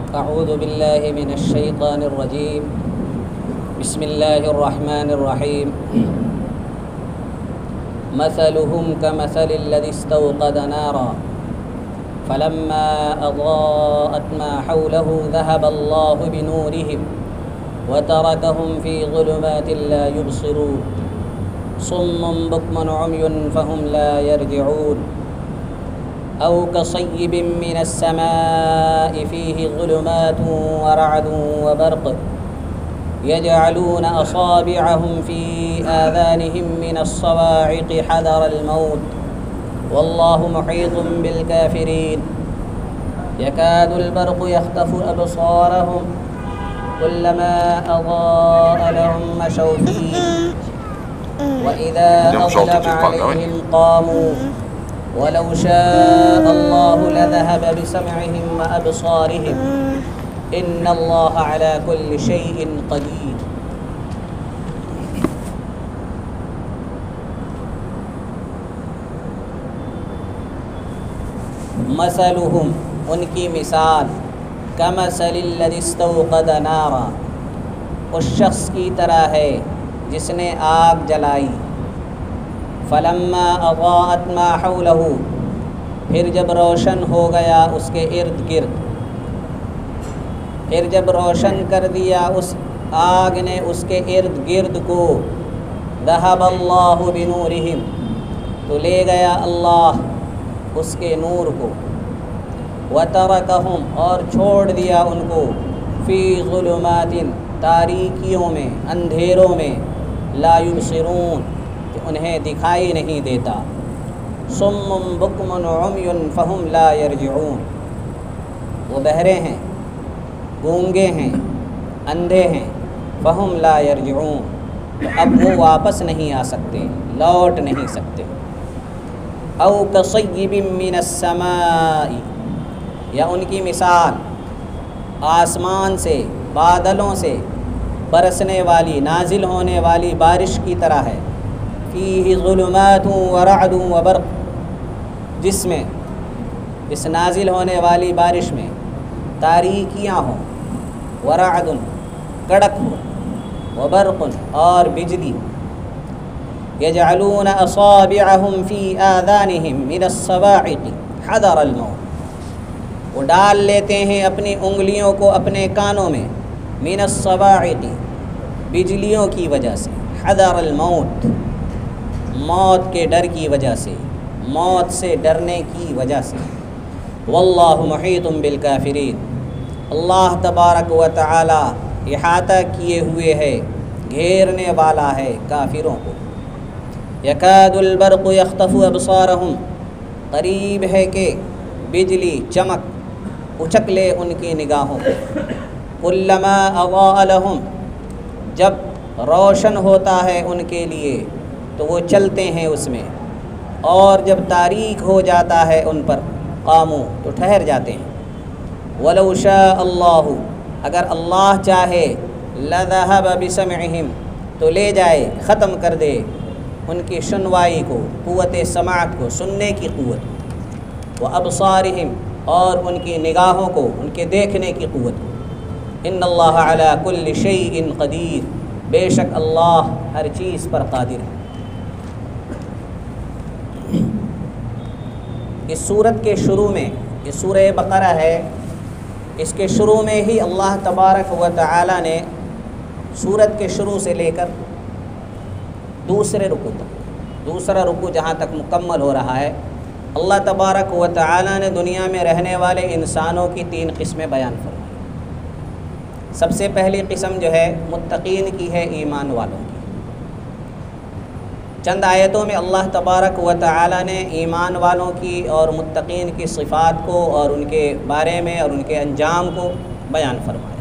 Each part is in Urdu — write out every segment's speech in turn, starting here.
أعوذ بالله من الشيطان الرجيم. بسم الله الرحمن الرحيم. مثلهم كمثل الذي استوقد نارا فلما أضاءت ما حوله ذهب الله بنورهم وتركهم في ظلمات لا يبصرون صم بكم عمي فهم لا يرجعون أو كصيب من السماء فيه ظلمات ورعد وبرق يجعلون أصابعهم في آذانهم من الصواعق حذر الموت والله محيط بالكافرين يكاد البرق يخطف أبصارهم كلما أضاء لهم مشوا فيه وإذا أظلم عليهم قاموا ولو شاء الله لذهب بسمعهم وأبصارهم إن الله على كل شيء قدير. مثلهم ان کی مثال کمثل الذی استوقد نارا اس شخص کی طرح ہے جس نے آگ جلائی. فلما اضاءت ما حولہ پھر جب روشن ہو گیا اس کے ارد گرد، پھر جب روشن کر دیا اس آگ نے اس کے ارد گرد کو، ذہب اللہ بنورہم تو لے گیا اللہ اس کے نور کو، وترکہم اور چھوڑ دیا ان کو، فی ظلمات تاریکیوں میں، اندھیروں میں، لا یبصرون کہ انہیں دکھائی نہیں دیتا، صم بکم عمی فہم لا یرجعون وہ بہرے ہیں، گونگے ہیں، اندھے ہیں، فہم لا یرجعون تو اب وہ واپس نہیں آ سکتے، لوٹ نہیں سکتے. او کصیب من السماء یا ان کی مثال آسمان سے، بادلوں سے برسنے والی، نازل ہونے والی بارش کی طرح ہے. فیہ ظلمات ورعد وبرق جس میں، اس نازل ہونے والی بارش میں تاریکیاں ہوں، ورعد کڑک ہو، وبرق اور بجلی. یجعلون اصابعهم فی آذانهم من الصواعق حذر الموت وہ ڈال لیتے ہیں اپنی انگلیوں کو اپنے کانوں میں، من الصواعق بجلیوں کی وجہ سے، حذر الموت موت کے ڈر کی وجہ سے، موت سے ڈرنے کی وجہ سے. واللہ محیط بالکافرین اللہ تبارک و تعالی احاطہ کیے ہوئے ہے، گھیرنے والا ہے کافروں کو. یکاد البرق یخطف ابصارہم قریب ہے کہ بجلی چمک اچک لے ان کی نگاہوں کو. کلما اضاء لہم جب روشن ہوتا ہے ان کے لیے تو وہ چلتے ہیں اس میں، اور جب تاریک ہو جاتا ہے ان پر قاموا تو ٹھہر جاتے ہیں. ولو شاء اللہ اگر اللہ چاہے لذہب بسمعہم تو لے جائے، ختم کر دے ان کی سنوائی کو، قوت سماعت کو، سننے کی قوت، وابصارہم اور ان کی نگاہوں کو، ان کے دیکھنے کی قوت کو. ان اللہ علی کل شیء قدیر بے شک اللہ ہر چیز پر قادر ہے. اس سورت کے شروع میں، یہ سورہ بقرہ ہے، اس کے شروع میں ہی اللہ تبارک و تعالی نے سورت کے شروع سے لے کر دوسرے رکوع تک، دوسرا رکوع جہاں تک مکمل ہو رہا ہے، اللہ تبارک و تعالی نے دنیا میں رہنے والے انسانوں کی 3 قسمیں بیان فرمائی. سب سے پہلی قسم جو ہے متقین کی ہے، ایمان والوں کی. چند آیتوں میں اللہ تبارک و تعالی نے ایمان والوں کی اور متقین کی صفات کو اور ان کے بارے میں اور ان کے انجام کو بیان فرمایا.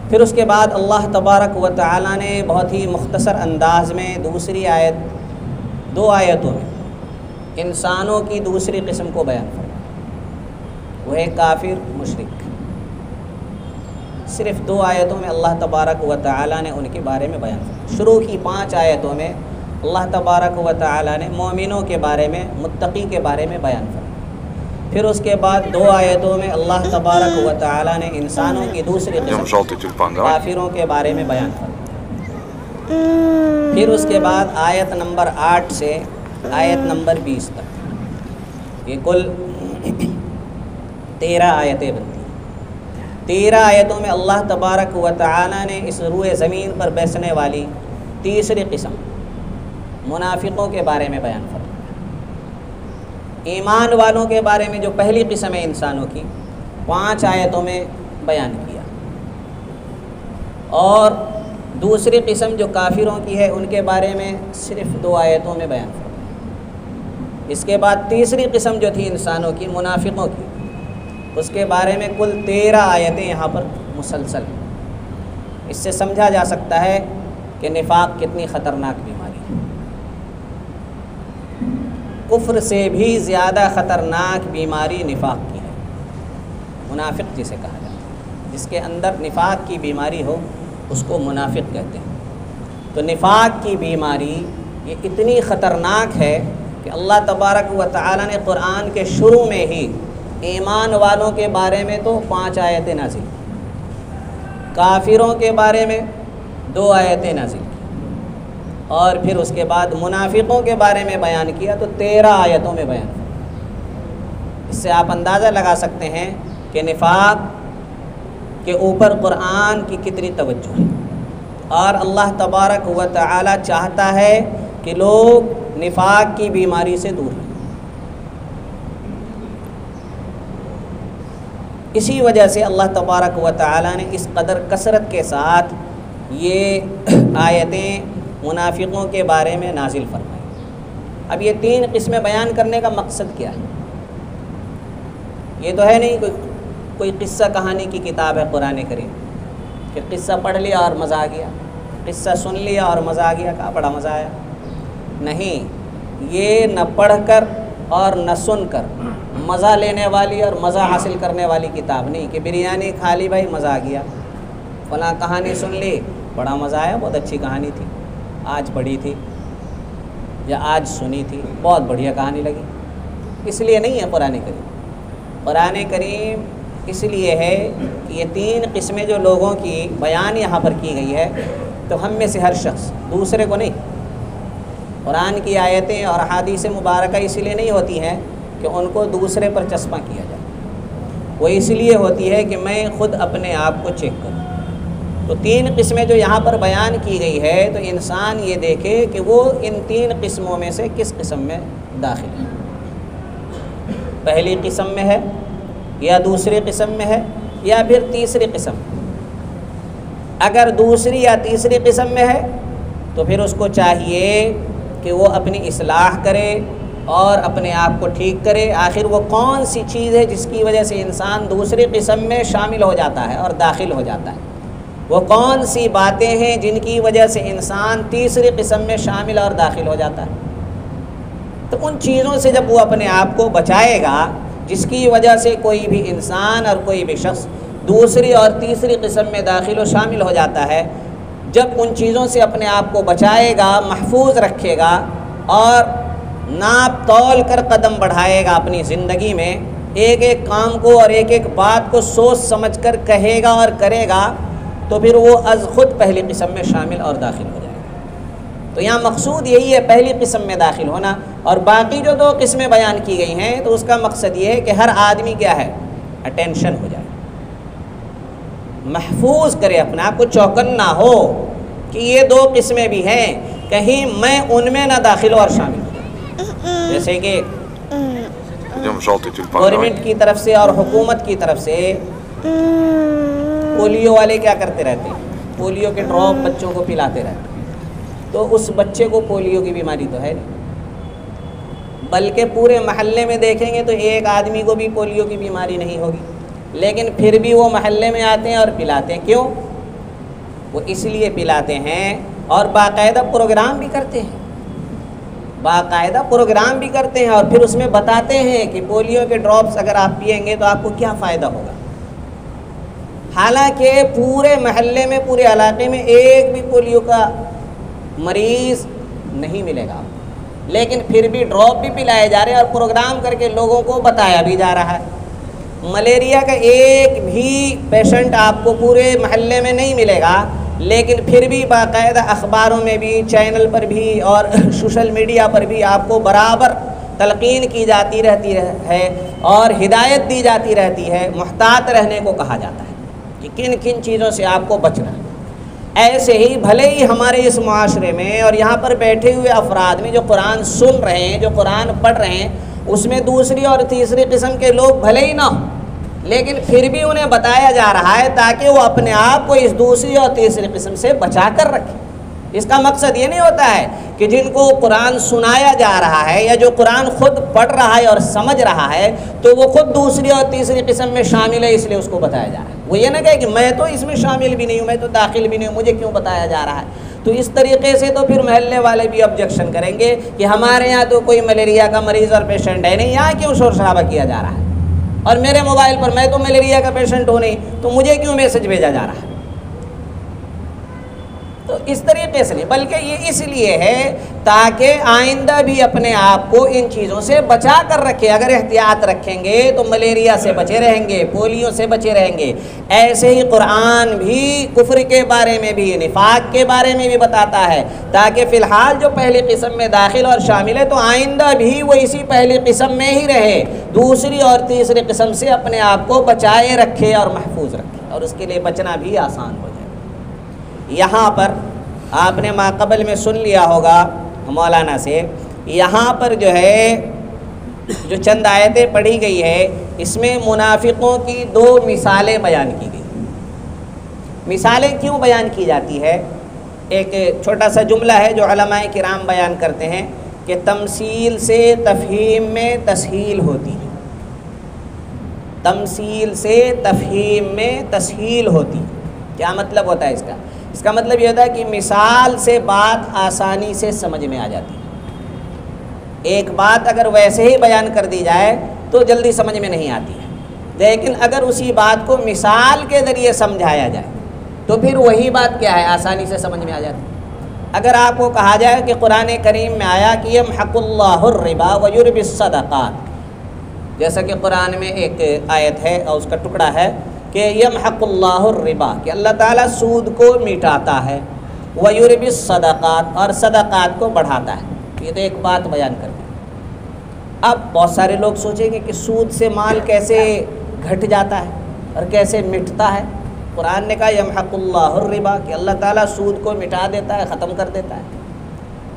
پھر اس کے بعد اللہ تبارک و تعالی نے بہت ہی مختصر انداز میں دوسری آیت، 2 آیتوں میں انسانوں کی دوسری قسم کو بیان فرمایا، وہ ہے کافر، مشرک. صرف 2 آیتوں میں اللہ تبارک و تعالی نے ان کے بارے میں بیان فرمایا. شروع کی 5 آیتوں میں اللہ تبارک و تعالی نے مومنوں کے بارے میں، متقی کے بارے میں بیان فرمایا. پھر اس کے بعد 2 آیتوں میں اللہ تبارک و تعالی نے انسانوں کی دوسری قسم کافروں کے بارے میں بیان فرمایا۔ پھر اس کے بعد آیت نمبر 8 سے آیت نمبر 20 تک یہ کل 13 آیتیں بنتی ہیں۔ 13 آیتوں میں اللہ تبارک و تعالی نے اس روئے زمین پر بیسنے والی تیسری قسم منافقوں کے بارے میں بیان فرمایا۔ ایمان والوں کے بارے میں جو پہلی قسم ہے انسانوں کی 5 آیتوں میں بیان کیا، اور دوسری قسم جو کافروں کی ہے ان کے بارے میں صرف 2 آیتوں میں بیان فرمایا۔ اس کے بعد تیسری قسم جو تھی انسانوں کی منافقوں کی، اس کے بارے میں کل 13 آیتیں یہاں پر مسلسل ہیں۔ اس سے سمجھا جا سکتا ہے کہ نفاق کتنی خطرناک بیماری ہے۔ کفر سے بھی زیادہ خطرناک بیماری نفاق کی ہے۔ منافق جسے کہا جاتا ہے، جس کے اندر نفاق کی بیماری ہو اس کو منافق کہتے ہیں۔ تو نفاق کی بیماری یہ اتنی خطرناک ہے کہ اللہ تبارک و تعالی نے قرآن کے شروع میں ہی ایمان والوں کے بارے میں تو 5 آیتیں نازل کی، کافروں کے بارے میں 2 آیتیں نازل کی، اور پھر اس کے بعد منافقوں کے بارے میں بیان کیا تو 13 آیتوں میں بیان کیا۔ اس سے آپ اندازہ لگا سکتے ہیں کہ نفاق کے اوپر قرآن کی کتنی توجہ ہے، اور اللہ تبارک و تعالی چاہتا ہے کہ لوگ نفاق کی بیماری سے دور رہیں۔ اسی وجہ سے اللہ تبارک و تعالی نے اس قدر کثرت کے ساتھ یہ آیتیں منافقوں کے بارے میں نازل فرمائی۔ اب یہ 3 قسمیں بیان کرنے کا مقصد کیا ہے؟ یہ تو ہے نہیں کوئی قصہ کہانی کی کتاب ہے قرآن کریم کہ قصہ پڑھ لیا اور مزہ آ گیا، قصہ سن لیا اور مزہ آ گیا، کہا بڑا مزہ آیا۔ نہیں، یہ نہ پڑھ کر اور نہ سن کر مزہ لینے والی اور مزہ حاصل کرنے والی کتاب نہیں کہ بریانی کھا لی بھائی مزہ آ گیا، فلاں کہانی سن لی بڑا مزہ آیا، بہت اچھی کہانی تھی، آج پڑھی تھی یا آج سنی تھی، بہت بڑھیا کہانی لگی۔ اس لیے نہیں ہے قرآن کریم۔ قرآن کریم اس لیے ہے کہ یہ 3 قسمیں جو لوگوں کی بیان یہاں پر کی گئی ہے تو ہم میں سے ہر شخص، دوسرے کو نہیں۔ قرآن کی آیتیں اور احادیث مبارکہ اس لیے نہیں ہوتی ہیں کہ ان کو دوسرے پر چسپاں کیا جائے، وہ اس لیے ہوتی ہے کہ میں خود اپنے آپ کو چیک کروں۔ تو 3 قسمیں جو یہاں پر بیان کی گئی ہے تو انسان یہ دیکھے کہ وہ ان 3 قسموں میں سے کس قسم میں داخل ہے، پہلی قسم میں ہے یا دوسری قسم میں ہے یا پھر تیسری قسم۔ اگر دوسری یا تیسری قسم میں ہے تو پھر اس کو چاہیے کہ وہ اپنی اصلاح کرے اور اپنے آپ کو ٹھیک کرے۔ آخر وہ کون سی چیز ہے جس کی وجہ سے انسان دوسری قسم میں شامل ہو جاتا ہے اور داخل ہو جاتا ہے؟ وہ کون سی باتیں ہیں جن کی وجہ سے انسان تیسری قسم میں شامل اور داخل ہو جاتا ہے؟ تو ان چیزوں سے جب وہ اپنے آپ کو بچائے گا جس کی وجہ سے کوئی بھی انسان اور کوئی بھی شخص دوسری اور تیسری قسم میں داخل و شامل ہو جاتا ہے، جب ان چیزوں سے اپنے آپ کو بچائے گا، محفوظ رکھے گا اور ناپ تول کر قدم بڑھائے گا اپنی زندگی میں، ایک ایک کام کو اور ایک ایک بات کو سوچ سمجھ کر کہے گا اور کرے گا، تو پھر وہ از خود پہلی قسم میں شامل اور داخل ہو جائے گا۔ تو یہاں مقصود یہی ہے پہلی قسم میں داخل ہونا، اور باقی جو 2 قسمیں بیان کی گئی ہیں تو اس کا مقصد یہ ہے کہ ہر آدمی کیا ہے، اٹینشن ہو جائے، محفوظ کرے اپنے آپ کو، چوکن نہ ہو کہ یہ 2 قسمیں بھی ہیں، کہیں میں ان میں نہ داخل اور شامل ہو جائے۔ جیسے کہ گورنمنٹ کی طرف سے اور حکومت کی طرف سے پولیو والے کیا کرتے رہتے ہیں، پولیو کے ڈراپ بچوں کو پلاتے رہتے ہیں، تو اس بچے کو پولیو کی بیماری تو ہے نہیں، بلکہ پورے محلے میں دیکھیں گے تو ایک آدمی کو بھی پولیو کی بیماری نہیں ہوگی، لیکن پھر بھی وہ محلے میں آتے ہیں اور پلاتے ہیں۔ کیوں؟ وہ اس لیے پلاتے ہیں اور باقاعدہ پروگرام بھی کرتے ہیں، باقاعدہ پروگرام بھی کرتے ہیں اور پھر اس میں بتاتے ہیں کہ پولیو کے ڈراپس اگر آپ پئیں گے تو آپ کو کیا فائدہ ہوگا، حالانکہ پورے محلے میں، پورے علاقے میں ایک بھی پولیو کا مریض نہیں ملے گا، لیکن پھر بھی ڈراپ بھی پلائے جا رہے ہیں اور پروگرام کر کے لوگوں کو بتایا بھی جا رہا ہے۔ ملیریا کا ایک بھی پیشنٹ آپ کو پورے محلے میں نہیں ملے گا، لیکن پھر بھی باقاعدہ اخباروں میں بھی، چینل پر بھی اور سوشل میڈیا پر بھی آپ کو برابر تلقین کی جاتی رہتی ہے اور ہدایت دی جاتی رہتی ہے، محتاط رہنے کو کہا جاتا ہے کہ کن کن چیزوں سے آپ کو بچنا ہے۔ ایسے ہی بھلے ہی ہمارے اس معاشرے میں اور یہاں پر بیٹھے ہوئے افراد میں جو قرآن سن رہے ہیں، جو قرآن پڑھ رہے ہیں، اس میں دوسری اور تیسری قسم کے لوگ بھلے ہی نہ ہوں، لیکن پھر بھی انہیں بتایا جا رہا ہے تاکہ وہ اپنے آپ کو اس دوسری اور تیسری قسم سے بچا کر رکھیں۔ اس کا مقصد یہ نہیں ہوتا ہے کہ جن کو قرآن سنایا جا رہا ہے یا جو قرآن خود پڑھ رہا ہے اور سمجھ رہا ہے تو وہ خود دوسری اور تیسری قسم میں شامل ہے، اس لیے اس کو بتایا جا رہا ہے۔ وہ یہ نہ کہے کہ میں تو اس میں شامل بھی نہیں ہوں، میں تو داخل بھی نہیں ہوں، مجھے کیوں بتایا جا رہا ہے۔ تو اس طریقے سے تو پھر محلے والے بھی آبجیکشن کریں گے کہ ہمارے یہاں تو کوئی ملیریا کا مریض اور پیشنٹ ہے نہیں، یہاں کیوں شور شرابہ کیا جا رہا ہے، اور میرے موبائل پر میں تو ملیریا کا پیشنٹ ہوں نہیں تو مجھے کیوں میسج بھیجا جا رہا ہے۔ تو اس طریقے سے نہیں، بلکہ یہ اس لیے ہے تاکہ آئندہ بھی اپنے آپ کو ان چیزوں سے بچا کر رکھے۔ اگر احتیاط رکھیں گے تو ملیریا سے بچے رہیں گے، پولیو سے بچے رہیں گے۔ ایسے ہی قرآن بھی کفر کے بارے میں بھی، نفاق کے بارے میں بھی بتاتا ہے تاکہ فی الحال جو پہلی قسم میں داخل اور شامل ہے تو آئندہ بھی وہ اسی پہلی قسم میں ہی رہے، دوسری اور تیسری قسم سے اپنے آپ کو بچائے رکھے اور محفوظ رکھے، اور اس کے لیے بچنا بھی آسان ہو جائے۔ یہاں پر آپ نے ماقبل میں سن لیا ہوگا مولانا سے، یہاں پر جو ہے جو چند آیتیں پڑھی گئی ہے اس میں منافقوں کی دو مثالیں بیان کی گئی۔ مثالیں کیوں بیان کی جاتی ہے؟ ایک چھوٹا سا جملہ ہے جو علماء کرام بیان کرتے ہیں کہ تمثیل سے تفہیم میں تسہیل ہوتی ہے، تمثیل سے تفہیم میں تسہیل ہوتی ہے۔ کیا مطلب ہوتا ہے اس کا؟ اس کا مطلب یہ ہوتا ہے کہ مثال سے بات آسانی سے سمجھ میں آ جاتی ہے۔ ایک بات اگر ویسے ہی بیان کر دی جائے تو جلدی سمجھ میں نہیں آتی ہے، لیکن اگر اسی بات کو مثال کے ذریعے سمجھایا جائے تو پھر وہی بات کیا ہے، آسانی سے سمجھ میں آ جاتی ہے۔ اگر آپ کو کہا جائے کہ قرآن کریم میں آیا کہ یمحق اللہ الربا ویربی الصدقات، جیسا کہ قرآن میں ایک آیت ہے اور اس کا ٹکڑا ہے کہ یمحق اللہ الربا، کہ اللہ تعالیٰ سود کو مٹاتا ہے، ویربی الصدقات، اور صدقات کو بڑھاتا ہے۔ یہ تو ایک بات بیان کر دی۔ اب بہت سارے لوگ سوچیں گے کہ سود سے مال کیسے گھٹ جاتا ہے اور کیسے مٹتا ہے۔ قرآن نے کہا یمحق اللہ الربا، کہ اللہ تعالیٰ سود کو مٹا دیتا ہے، ختم کر دیتا ہے۔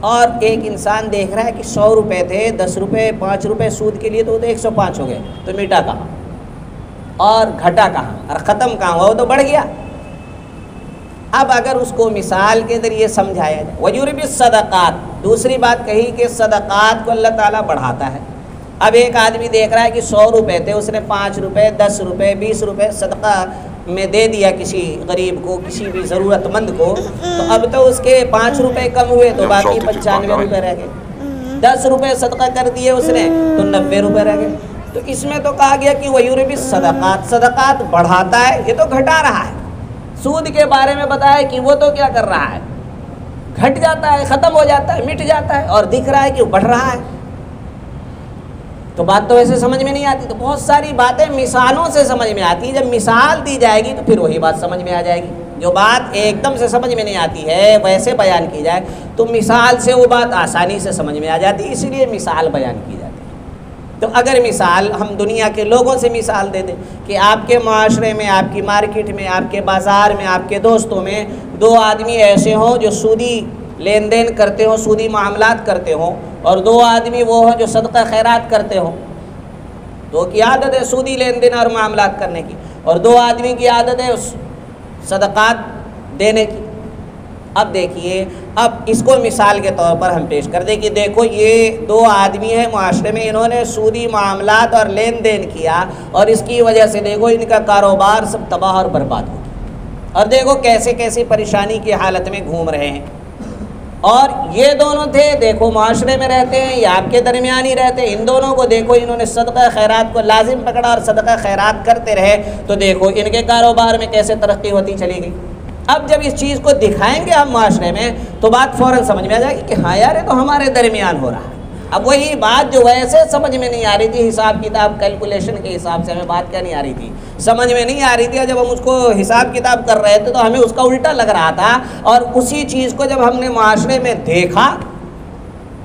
اور ایک انسان دیکھ رہا ہے کہ 100 روپے تھے، 10 روپے 5 روپے سود کے لیے تو وہ تو 105 ہو گئے، تو مٹا کہاں اور گھٹا کہاں اور ختم کہاں ہوا، وہ تو بڑھ گیا۔ اب اگر اس کو مثال کے ذریعے سمجھایا جائے، وَيُرْبِ الصَّدَقَاتِ، دوسری بات کہی کہ صدقات کو اللہ تعالیٰ بڑھاتا ہے۔ اب ایک آدمی دیکھ رہا ہے کہ 100 روپے تھے، اس نے 5 روپے 10 روپے 20 روپے صدقہ میں دے دیا کسی غریب کو، کسی بھی ضرورت مند کو، تو اب تو اس کے 5 روپے کم ہوئے تو باقی 95 روپے رہ گئے۔ 10 روپے صدقہ کر دیے اس نے تو 90 روپے رہ گئے۔ تو اس میں تو کہا گیا کہ وَيُرْبِ الصَّدَقَاتِ، صدقات بڑھاتا ہے، یہ تو گھٹا رہا ہے۔ سود کے بارے میں بتایا کہ وہ تو کیا کر رہا ہے، گھٹ جاتا ہے، ختم ہو جاتا ہے، مٹ جاتا ہے، اور دکھ رہا ہے کہ وہ بڑھ رہا ہے۔ تو بات تو ایسے سمجھ میں نہیں آتی۔ تو بہت ساری باتیں مثالوں سے سمجھ میں آتی ہیں، جب مثال دی جائے گی تو پھر وہی بات سمجھ میں آ جائے گی۔ جو بات ایک دم سے سمجھ میں نہیں آتی ہے ویسے بیان کی جائے تو مثال سے وہ بات آسانی سے سمجھ میں آ جاتی ہے، اسی لیے مثال بیان کی جاتی ہے۔ تو اگر مثال ہم دنیا کے لوگوں سے مثال دے دیں کہ آپ کے معاشرے میں، آپ کی مارکیٹ میں، آپ کے بازار میں، آپ کے دوستوں میں 2 آدمی ایسے ہوں جو سودی لین دین کرتے ہوں، سودی معاملات کرتے ہوں، اور 2 آدمی وہ ہوں جو صدقہ خیرات کرتے ہوں۔ 2 کی عادت ہے سودی لین دین اور معاملات کرنے کی، اور 2 آدمی کی عادت ہے صدقات دینے کی۔ اب دیکھیے، اب اس کو مثال کے طور پر ہم پیش کر دیں کہ دیکھو یہ 2 آدمی ہیں معاشرے میں، انہوں نے سودی معاملات اور لین دین کیا، اور اس کی وجہ سے دیکھو ان کا کاروبار سب تباہ اور برباد ہو گیا، اور دیکھو کیسے کیسی پریشانی کی حالت میں گھوم رہے ہیں۔ اور یہ دونوں تھے دیکھو معاشرے میں رہتے ہیں یا آپ کے درمیان ہی رہتے ہیں، ان دونوں کو دیکھو انہوں نے صدقہ خیرات کو لازم پکڑا اور صدقہ خیرات کرتے رہے، تو دیکھو ان کے کاروبار میں کیسے ترقی ہوتی چلی گئی۔ اب جب اس چیز کو دکھائیں گے ہم معاشرے میں تو بات فوراً سمجھ میں آ جائے گی کہ ہاں یار یہ تو ہمارے درمیان ہو رہا ہے، اب وہی بات جو ویسے سمجھ میں نہیں آ رہی تھی، حساب کتاب کیلکولیشن کے حساب سے ہمیں بات کیا نہیں آ رہی تھی، سمجھ میں نہیں آ رہی تھی، جب ہم اس کو حساب کتاب کر رہے تھے تو ہمیں اس کا الٹا لگ رہا تھا، اور اسی چیز کو جب ہم نے معاشرے میں دیکھا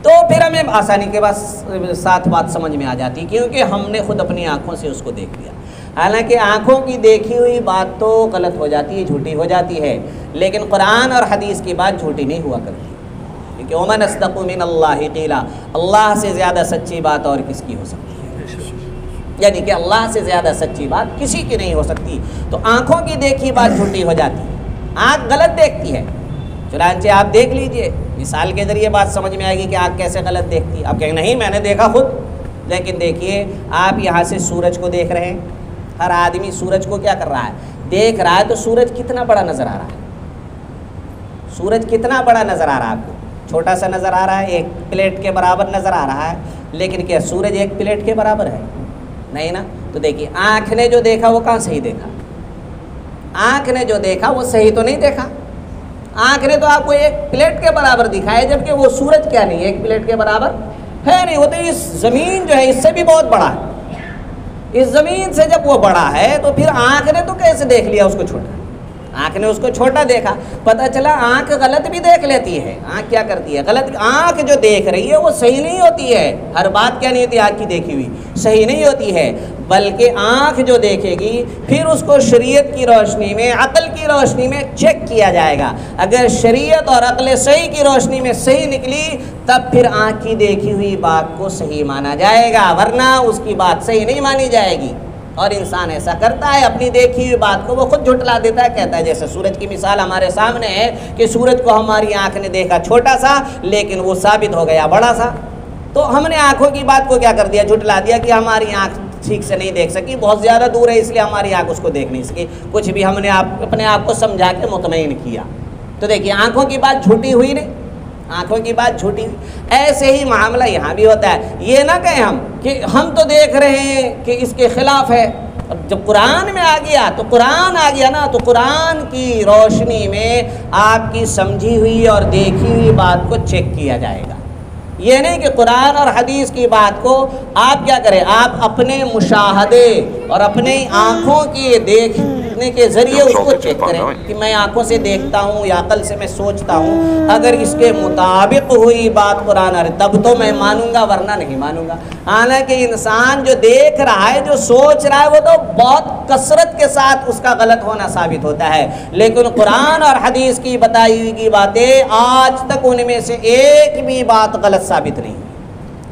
تو پھر ہمیں آسانی کے ساتھ بات سمجھ میں آ جاتی، کیونکہ ہم نے خود اپنی آنکھوں سے اس کو دیکھ لیا۔ حالانکہ آنکھوں کی دیکھی ہوئی بات تو غلط ہو جاتی ہے، جھوٹی ہو جاتی ہے، لیکن قرآن اور حدیث کی بات جھوٹی نہیں ہوا کرتی، کیونکہ وَمَنْ أَصْدَقُ مِنَ اللَّهِ قِيلًا، اللہ سے زیادہ سچی بات اور کس کی ہو سکتی ہے؟ یعنی کہ اللہ سے زیادہ سچی بات کسی کی نہیں ہو سکتی۔ تو آنکھوں کی دیکھی بات جھوٹی ہو جاتی ہے، آنکھ غلط دیکھتی ہے، چنانچہ آپ دیکھ لیجئے، مثال کے ذریعے بات سمجھ میں آئے گی کہ آنکھ کیسے غلط دیکھتی ہے۔ آپ کہیں نہیں میں نے دیکھا خود، لیکن دیکھیے آپ یہاں سے سورج کو دیکھ رہے ہیں، ہر آدمی سورج کو کیا کر رہا ہے؟ دیکھ رہا ہے، تو سورج کتنا بڑا نظر آ رہا ہے؟ سورج کتنا بڑا نظر آ رہا ہے آپ کو؟ چھوٹا سا نظر آ رہا ہے، ایک پلیٹ کے برابر نظر آ رہا ہے، لیکن کیا سورج ایک پلیٹ کے برابر ہے؟ نہیں نا۔ تو دیکھیے آنکھ نے جو دیکھا وہ کہاں صحیح دیکھا؟ آنکھ نے جو دیکھا وہ صحیح تو نہیں دیکھا، آنکھ نے تو آپ کو ایک پلیٹ کے برابر دکھایا، جبکہ وہ سورج کیا نہیں، ایک پلیٹ کے برابر ہے نہیں، وہ تو اس زمین جو ہے اس سے بھی بہت بڑا ہے، اس زمین سے جب وہ بڑا ہے تو پھر آنکھ نے تو کیسے دیکھ لیا اس کو چھوٹا؟ آنکھ نے اس کو چھوٹا دیکھا، پتہ چلا آنکھ غلط بھی دیکھ لیتی ہے۔ آنکھ کیا کرتی ہے؟ غلط، آنکھ جو دیکھ رہی ہے وہ صحیح نہیں ہوتی ہے، ہر بات کیا نہیں ہوتی، آنکھ کی دیکھی ہوئی صحیح نہیں ہوتی ہے، بلکہ آنکھ جو دیکھے گی پھر اس کو شریعت کی روشنی میں، عقل کی روشنی میں چیک کیا جائے گا، اگر شریعت اور عقل صحیح کی روشنی میں صحیح نکلی تب پھر آنکھ کی دیکھی ہوئی بات کو صحیح مانا جائے گا، ورنہ اس کی بات صحیح نہیں مانی جائے گی۔ اور انسان ایسا کرتا ہے، اپنی دیکھی ہوئی بات کو وہ خود جھٹلا دیتا ہے، کہتا ہے جیسے سورج کی مثال ہمارے سامنے ہے کہ سورج کو ہماری آنکھ نے دیکھا چھوٹا سا، لیکن وہ ثابت ہو گیا بڑا سا، تو ہم نے آنکھوں کی بات کو کیا کر دیا؟ جھٹلا دیا کہ ہماری آنکھ ٹھیک سے نہیں دیکھ سکی، بہت زیادہ دور ہے اس لیے ہماری آنکھ اس کو دیکھ نہیں سکی، کچھ بھی ہم نے اپنے آپ کو سمجھا کے مطمئن کیا۔ تو دیکھیے آنکھوں کی بات جھوٹی ہوئی نہیں، آنکھوں کی بات جھوٹی ہوئی۔ ایسے ہی معاملہ یہاں بھی ہوتا ہے، یہ نہ کہیں ہم کہ ہم تو دیکھ رہے ہیں کہ اس کے خلاف ہے، جب قرآن میں آ گیا تو قرآن آ گیا نا، تو قرآن کی روشنی میں آپ کی سمجھی ہوئی اور دیکھی ہوئی بات کو چیک کیا جائے گا۔ یہ نہیں کہ قرآن اور حدیث کی بات کو آپ کیا کریں، آپ اپنے مشاہدے اور اپنی آنکھوں کی دیکھنے کے ذریعے اس کو چیک کریں کہ میں آنکھوں سے دیکھتا ہوں یا عقل سے میں سوچتا ہوں، اگر اس کے مطابق ہوئی بات قرآن اور تب تو میں مانوں گا، ورنہ نہیں مانوں گا۔ حالانکہ انسان جو دیکھ رہا ہے، جو سوچ رہا ہے، وہ تو بہت کثرت کے ساتھ اس کا غلط ہونا ثابت ہوتا ہے، لیکن قرآن اور حدیث کی بتائی ہوئی باتیں آج تک ان میں سے ایک بھی بات غلط ثابت نہیں،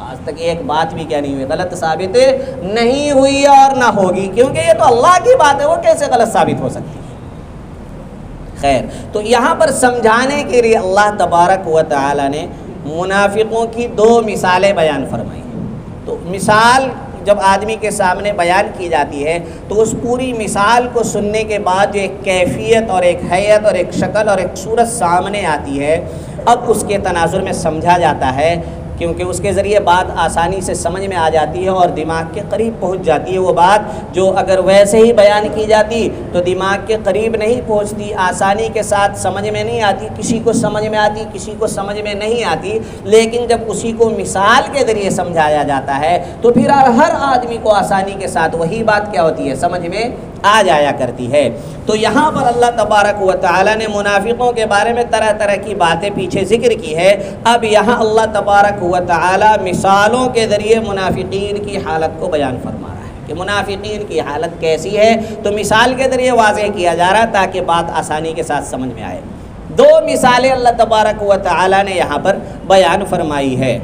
آج تک ایک بات بھی کیا نہیں ہوئی، غلط ثابت نہیں ہوئی اور نہ ہوگی، کیونکہ یہ تو اللہ کی بات ہے، وہ کیسے غلط ثابت ہو سکتی ہے۔ خیر، تو یہاں پر سمجھانے کے لیے اللہ تبارک و تعالی نے منافقوں کی دو مثالیں بیان فرمائی ہیں۔ تو مثال جب آدمی کے سامنے بیان کی جاتی ہے تو اس پوری مثال کو سننے کے بعد جو ایک کیفیت اور ایک حیت اور ایک شکل اور ایک صورت سامنے آتی ہے، اب اس کے تناظر میں سمجھا جاتا ہے، کیونکہ اس کے ذریعے بات آسانی سے سمجھ میں آ جاتی ہے اور دماغ کے قریب پہنچ جاتی ہے۔ وہ بات جو اگر ویسے ہی بیان کی جاتی تو دماغ کے قریب نہیں پہنچتی، آسانی کے ساتھ سمجھ میں نہیں آتی، کسی کو سمجھ میں آتی، کسی کو سمجھ میں نہیں آتی، لیکن جب اسی کو مثال کے ذریعے سمجھایا جاتا ہے تو پھر ہر آدمی کو آسانی کے ساتھ وہی بات کیا ہوتی ہے، سمجھ میں آ جایا کرتی ہے۔ تو یہاں پر اللہ تبارک و تعالی نے منافقوں کے بارے میں طرح طرح کی باتیں پیچھے ذکر کی ہے، اب یہاں اللہ تبارک و تعالی مثالوں کے ذریعے منافقین کی حالت کو بیان فرما رہا ہے کہ منافقین کی حالت کیسی ہے، تو مثال کے ذریعے واضح کیا جا رہا ہے تاکہ بات آسانی کے ساتھ سمجھ میں آئے۔ دو مثالیں اللہ تبارک و تعالی نے یہاں پر بیان فرمائی ہے۔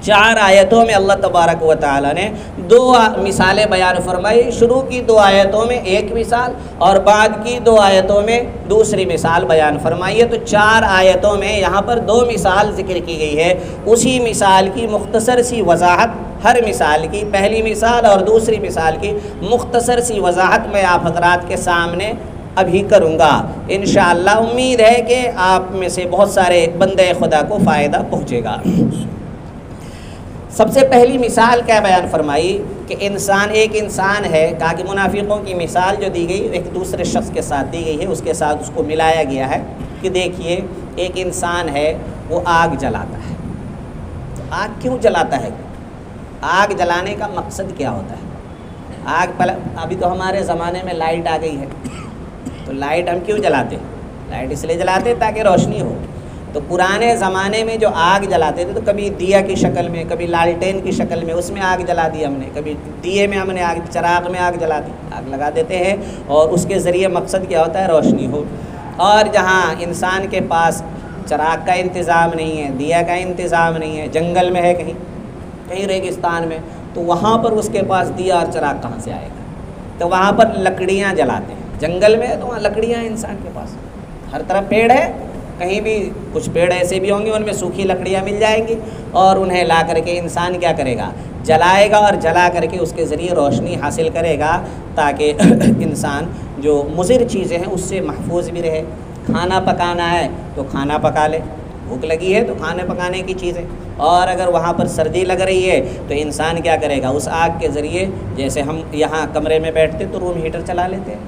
4 آیتوں میں اللہ تبارک و تعالی نے 2 مثالیں بیان فرمائی، شروع کی 2 آیتوں میں ایک مثال اور بعد کی 2 آیتوں میں دوسری مثال بیان فرمائی ہے۔ تو 4 آیتوں میں یہاں پر 2 مثال ذکر کی گئی ہے، اسی مثال کی مختصر سی وضاحت، ہر مثال کی پہلی مثال اور دوسری مثال کی مختصر سی وضاحت میں آپ حضرات کے سامنے ابھی کروں گا۔ انشاءاللہ امید ہے کہ آپ میں سے بہت سارے بندے خدا کو فائدہ پہنچے گا۔ سب سے پہلی مثال کیا بیان فرمائی کہ ایک انسان ہے، کہا کہ منافقوں کی مثال جو دی گئی ایک دوسرے شخص کے ساتھ دی گئی ہے، اس کے ساتھ اس کو ملایا گیا ہے کہ دیکھیے ایک انسان ہے وہ آگ جلاتا ہے، آگ کیوں جلاتا ہے؟ آگ جلانے کا مقصد کیا ہوتا ہے؟ ابھی تو ہمارے زمانے میں لائٹ آ گئی ہے، تو لائٹ ہم کیوں جلاتے ہیں؟ لائٹ اس لیے جلاتے ہیں تاکہ روشنی ہو۔ تو پرانے زمانے میں جو آگ جلاتے تھے تو کبھی دیا کی شکل میں، کبھی لالٹین کی شکل میں، اس میں آگ جلا دی ہم نے، کبھی دیے میں ہم نے آگ، چراغ میں آگ جلا دی، آگ لگا دیتے ہیں، اور اس کے ذریعے مقصد کیا ہوتا ہے؟ روشنی ہو۔ اور جہاں انسان کے پاس چراغ کا انتظام نہیں ہے، دیا کا انتظام نہیں ہے، جنگل میں ہے کہیں ریگستان میں، تو وہاں پر اس کے پاس دیا اور چراغ کہاں سے آئے گا؟ تو وہاں پر لکڑیاں جلاتے ہیں۔ جنگل میں ہے تو وہاں لکڑیاں ہیں، انسان کے پاس ہر طرف پیڑ ہے، کہیں بھی کچھ پیڑ ایسے بھی ہوں گے ان میں سوکھی لکڑیاں مل جائیں گی، اور انہیں لا کر کے انسان کیا کرے گا؟ جلائے گا، اور جلا کر کے اس کے ذریعے روشنی حاصل کرے گا، تاکہ انسان جو مضر چیزیں ہیں اس سے محفوظ بھی رہے۔ کھانا پکانا ہے تو کھانا پکا لے، بھوک لگی ہے تو کھانے پکانے کی چیزیں، اور اگر وہاں پر سردی لگ رہی ہے تو انسان کیا کرے گا؟ اس آگ کے ذریعے، جیسے ہم یہاں کمرے میں بیٹھتے تو روم ہیٹر چلا لیتے ہیں،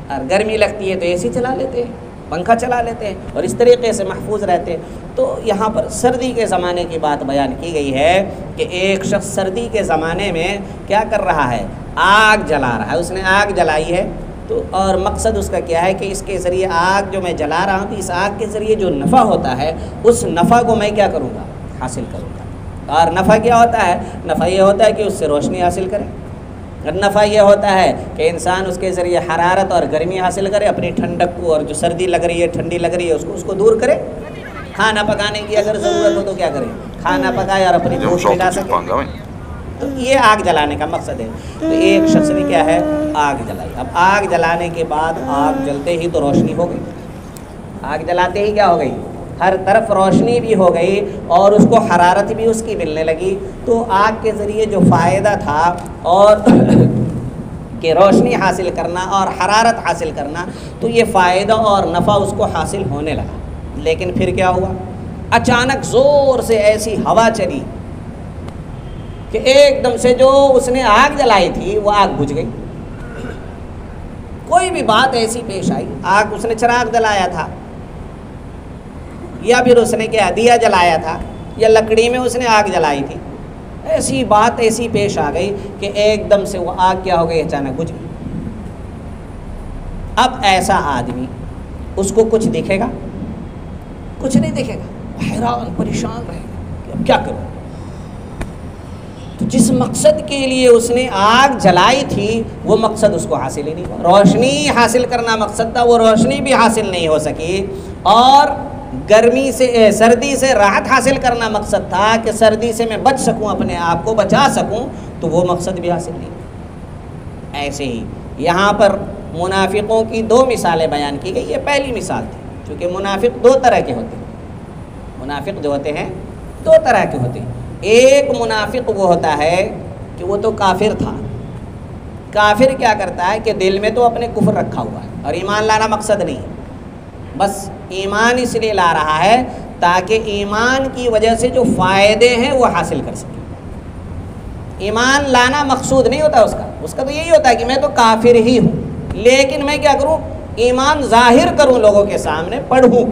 اور گرمی لگتی ہے تو اے سی چلا لیتے ہیں، پنکھا چلا لیتے ہیں، اور اس طریقے سے محفوظ رہتے ہیں۔ تو یہاں پر سردی کے زمانے کی بات بیان کی گئی ہے کہ ایک شخص سردی کے زمانے میں کیا کر رہا ہے؟ آگ جلا رہا ہے، اس نے آگ جلائی ہے، تو اور مقصد اس کا کیا ہے کہ اس کے ذریعے آگ جو میں جلا رہا ہوں تو اس آگ کے ذریعے جو نفع ہوتا ہے اس نفع کو میں کیا کروں گا؟ حاصل کروں گا۔ اور نفع کیا ہوتا ہے؟ نفع یہ ہوتا ہے کہ اس سے روشنی حاصل کرے، اور نفع یہ ہوتا ہے کہ انسان اس کے ذریعے حرارت اور گرمی حاصل کرے، اپنی ٹھنڈک کو، اور جو سردی لگ رہی ہے، ٹھنڈی لگ رہی ہے، اس کو دور کرے۔ کھانا پکانے کی اگر ضرورت ہو تو کیا کرے؟ کھانا پکائے اور اپنی بھوک مٹا سکے۔ تو یہ آگ جلانے کا مقصد ہے۔ تو ایک شخص نے کیا ہے؟ آگ جلائی۔ اب آگ جلانے کے بعد آگ جلتے ہی تو روشنی ہو گئی، آگ جلاتے ہی کیا ہو گئی؟ ہر طرف روشنی بھی ہو گئی، اور اس کو حرارت بھی اس کی ملنے لگی۔ تو آگ کے ذریعے جو فائدہ تھا اور کہ روشنی حاصل کرنا اور حرارت حاصل کرنا، تو یہ فائدہ اور نفع اس کو حاصل ہونے لگا۔ لیکن پھر کیا ہوا؟ اچانک زور سے ایسی ہوا چلی کہ ایک دم سے جو اس نے آگ جلائی تھی وہ آگ بجھ گئی۔ کوئی بھی بات ایسی پیش آئی، آگ اس نے چراغ جلایا تھا، یا پھر اس نے کیا دیا جلایا تھا، یا لکڑی میں اس نے آگ جلائی تھی، ایسی بات ایسی پیش آ گئی کہ ایک دم سے وہ آگ کیا ہو گئی؟ اچانک بجھ گئی۔ اب ایسا آدمی، اس کو کچھ دکھے گا؟ کچھ نہیں دکھے گا، حیران پریشان رہے گا کہ اب کیا کروں۔ تو جس مقصد کے لیے اس نے آگ جلائی تھی وہ مقصد اس کو حاصل ہی نہیں ہوا۔ روشنی حاصل کرنا مقصد تھا، وہ روشنی بھی حاصل نہیں ہو سکی، اور گرمی سے، سردی سے راحت حاصل کرنا مقصد تھا کہ سردی سے میں بچ سکوں، اپنے آپ کو بچا سکوں، تو وہ مقصد بھی حاصل نہیں۔ ایسے ہی یہاں پر منافقوں کی دو مثالیں بیان کی گئی۔ یہ پہلی مثال تھی، چونکہ منافق دو طرح کے ہوتے ہیں، منافق جو ہوتے ہیں دو طرح کے ہوتے ہیں۔ ایک منافق وہ ہوتا ہے کہ وہ تو کافر تھا، کافر کیا کرتا ہے کہ دل میں تو اپنے کفر رکھا ہوا ہے اور ایمان لانا مقصد نہیں، بس ایمان اس لیے لا رہا ہے تاکہ ایمان کی وجہ سے جو فائدے ہیں وہ حاصل کر سکے۔ ایمان لانا مقصود نہیں ہوتا اس کا تو یہی ہوتا ہے کہ میں تو کافر ہی ہوں، لیکن میں کیا کروں؟ ایمان ظاہر کروں لوگوں کے سامنے، پڑھوں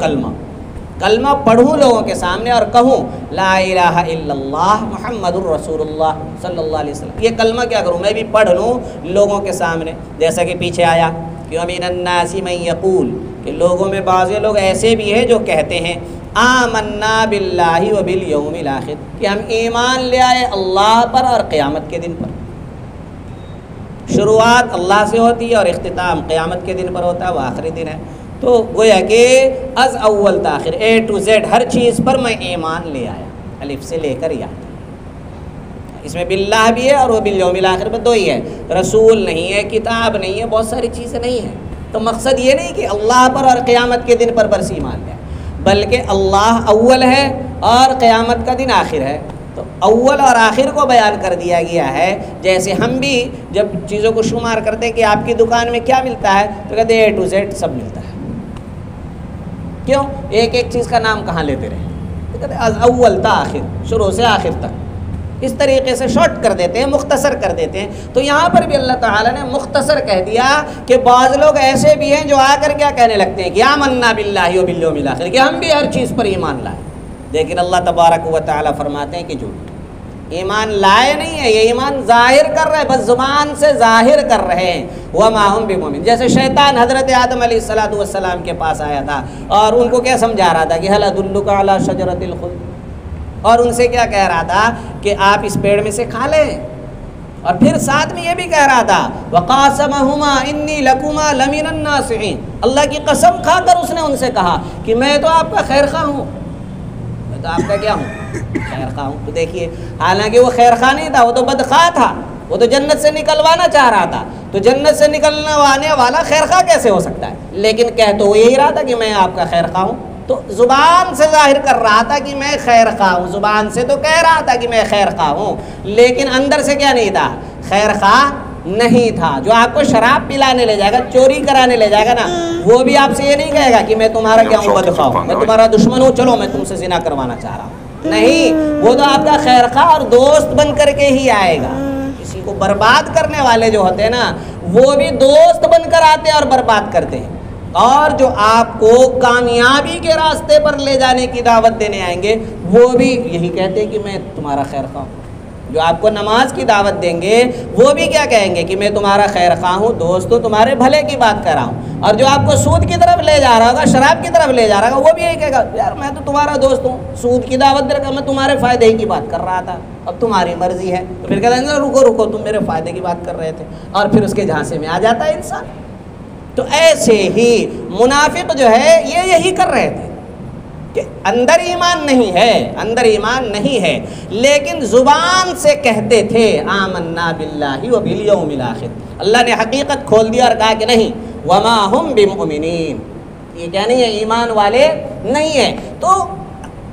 کلمہ پڑھوں لوگوں کے سامنے اور کہوں لا الہ الا اللہ محمد الرسول اللہ صلی اللہ علیہ وسلم۔ یہ کلمہ کیا کروں؟ میں بھی پڑھ لوں لوگوں کے سامنے، جیسا کہ پیچھے آیا کہ وَمِنَ النَّاسِ مَن يَقُولُ، کہ لوگوں میں بعض لوگ ایسے بھی ہیں جو کہتے ہیں آمنا باللہ وبالیوم الآخر، کہ ہم ایمان لے آئے اللہ پر اور قیامت کے دن پر۔ شروعات اللہ سے ہوتی ہے اور اختتام قیامت کے دن پر ہوتا ہے، وہ آخری دن ہے۔ تو گویا کہ از اول تاخر اے ٹو زیڈ ہر چیز پر میں ایمان لے آیا، الف سے لے کر یا تک۔ اس میں باللہ بھی ہے اور وہ بالیوم الآخر میں دو ہی ہے، رسول نہیں ہے، کتاب نہیں ہے، بہت ساری چیزیں نہیں ہیں۔ تو مقصد یہ نہیں کہ اللہ پر اور قیامت کے دن پر بس ایمان لے، بلکہ اللہ اول ہے اور قیامت کا دن آخر ہے۔ تو اول اور آخر کو بیان کر دیا گیا ہے۔ جیسے ہم بھی جب چیزوں کو شمار کرتے ہیں کہ آپ کی دکان میں کیا ملتا ہے تو کہتے ہیں اے ٹو زیڈ سب ملتا ہے۔ کیوں؟ ایک ایک چیز کا نام کہاں لیتے رہے؟ تو کہتے ہیں از اول تا آخر، شروع سے آخر تک، اس طریقے سے شارٹ کر دیتے ہیں، مختصر کر دیتے ہیں۔ تو یہاں پر بھی اللہ تعالیٰ نے مختصر کہہ دیا کہ بعض لوگ ایسے بھی ہیں جو آ کر کیا کہنے لگتے ہیں کہ آمنا باللہ وبالیوم الآخر، کہ ہم بھی ہر چیز پر ایمان لائیں، لیکن اللہ تبارک و تعالیٰ فرماتے ہیں کہ جھوٹ، ایمان لائے نہیں ہے، یہ ایمان ظاہر کر رہے ہیں، بس زبان سے ظاہر کر رہے ہیں۔ وَمَا هُمْ بِمُؤْمِنِينَ، جیسے شیطان حضرت آدم علیہ السلام کے پاس آیا تھا اور ان کو کیا سمجھا رہا تھا کہ هَلْ أَدُلُّكَ عَلَى شَجَرَةِ الْخُلْدِ، اور ان سے کیا کہہ رہا تھا کہ آپ اس پیڑ میں سے کھا لیں، اور پھر ساتھ میں یہ بھی کہہ رہا تھا وَقَاسَمَهُمَا إِنِّي لَكُمَا لَمِنَ النَّاصِحِينَ، اللہ کی قسم کھا کر اس نے ان سے کہا کہ میں تو آپ کا خیر خواہ ہوں، میں تو آپ کا کیا ہوں، خیر خواہ ہوں۔ تو دیکھیے حالانکہ وہ خیر خواہ نہیں تھا، وہ تو بدخواہ تھا، وہ تو جنت سے نکلوانا چاہ رہا تھا، تو جنت سے نکلوانے والا خیر خواہ کیسے ہو سکتا ہے؟ لیکن کہہ تو وہ یہی رہا تھا کہ میں آپ کا خیر خواہ ہوں، تو زبان سے ظاہر کر رہا تھا کہ میں خیر خواہ ہوں، زبان سے تو کہہ رہا تھا کہ میں خیر خواہ ہوں، لیکن اندر سے کیا نہیں تھا، خیر خواہ نہیں تھا۔ جو آپ کو شراب پلانے لے جائے گا، چوری کرانے لے جائے گا نا، وہ بھی آپ سے یہ نہیں کہے گا کہ میں تمہارا کیا ہوں، بدخواہ ہوں، میں تمہارا دشمن ہوں، چلو میں تم سے زنا کروانا چاہ رہا ہوں، نہیں، وہ تو آپ کا خیر خواہ اور دوست بن کر کے ہی آئے گا۔ کسی کو برباد کرنے والے جو ہوتے ہیں نا، وہ بھی دوست بن کر آتے ہیں اور برباد کرتے ہیں، اور جو آپ کو کامیابی کے راستے پر لے جانے کی دعوت دینے آئیں گے، وہ بھی یہی کہتے ہیں کہ میں تمہارا خیر خواہ ہوں۔ جو آپ کو نماز کی دعوت دیں گے، وہ بھی کیا کہیں گے کہ میں تمہارا خیر خواہ ہوں، دوستو تمہارے بھلے کی بات کر رہا ہوں۔ اور جو آپ کو سود کی طرف لے جا رہا ہوگا، شراب کی طرف لے جا رہا ہوگا، وہ بھی یہی کہے گا یار میں تو تمہارا دوست ہوں، سود کی دعوت دے رہا، میں تمہارے فائدے ہی کی بات کر رہا تھا، اب تمہاری مرضی ہے۔ تو پھر کہتے ہیں رکو رکو، تم میرے فائدے کی بات کر رہے تھے، اور پھر اس کے جھانسے میں آ جاتا ہے انسان۔ تو ایسے ہی منافق جو ہے یہ یہی کر رہے تھے کہ اندر ایمان نہیں ہے، اندر ایمان نہیں ہے، لیکن زبان سے کہتے تھے آمنا باللہ وبالیوم الآخر۔ اللہ نے حقیقت کھول دیا اور کہا کہ نہیں، وما ہم بمؤمنین، یہ کیا نہیں ہے، ایمان والے نہیں ہیں۔ تو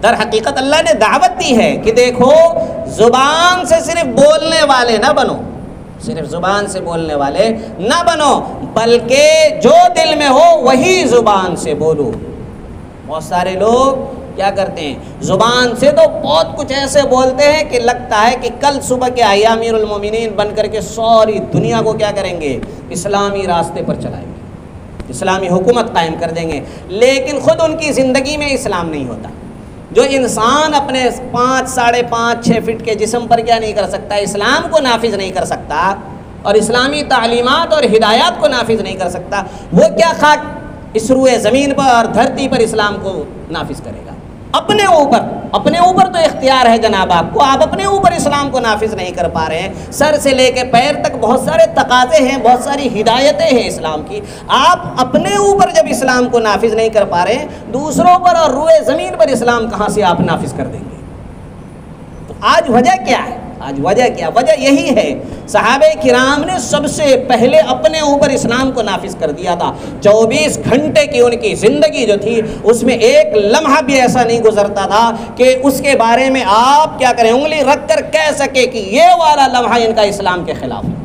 در حقیقت اللہ نے دعوت دی ہے کہ دیکھو زبان سے صرف بولنے والے نہ بنو، صرف زبان سے بولنے والے نہ بنو، بلکہ جو دل میں ہو وہی زبان سے بولو۔ بہت سارے لوگ کیا کرتے ہیں، زبان سے تو بہت کچھ ایسے بولتے ہیں کہ لگتا ہے کہ کل صبح کے آئی امیر المومنین بن کر کے ساری دنیا کو کیا کریں گے، اسلامی راستے پر چلائیں گے، اسلامی حکومت قائم کر دیں گے، لیکن خود ان کی زندگی میں اسلام نہیں ہوتا۔ جو انسان اپنے 5 ساڑھے 5 6 فٹ کے جسم پر کیا نہیں کر سکتا، اسلام کو نافذ نہیں کر سکتا، اور اسلامی تعلیمات اور ہدایات کو نافذ نہیں کر سکتا، وہ کیا خاک اس روئے زمین پر اور دھرتی پر اسلام کو نافذ کرے گا؟ اپنے اوپر تو اختیار ہے جناب آپ کو، آپ اپنے اوپر اسلام کو نافذ نہیں کر پا رہے ہیں، سر سے لے کے پیر تک بہت سارے تقاضے ہیں، بہت ساری ہدایتیں ہیں اسلام کی، آپ اپنے اوپر جب اسلام کو نافذ نہیں کر پا رہے ہیں، دوسروں پر اور روئے زمین پر اسلام کہاں سے آپ نافذ کر دیں گے؟ تو آج وجہ کیا ہے؟ آج وجہ کیا؟ وجہ یہی ہے، صحابہ کرام نے سب سے پہلے اپنے اوپر اسلام کو نافذ کر دیا تھا۔ 24 گھنٹے کی ان کی زندگی جو تھی، اس میں ایک لمحہ بھی ایسا نہیں گزرتا تھا کہ اس کے بارے میں آپ کیا کریں، انگلی رکھ کر کہہ سکے کہ یہ والا لمحہ ان کا اسلام کے خلاف ہے۔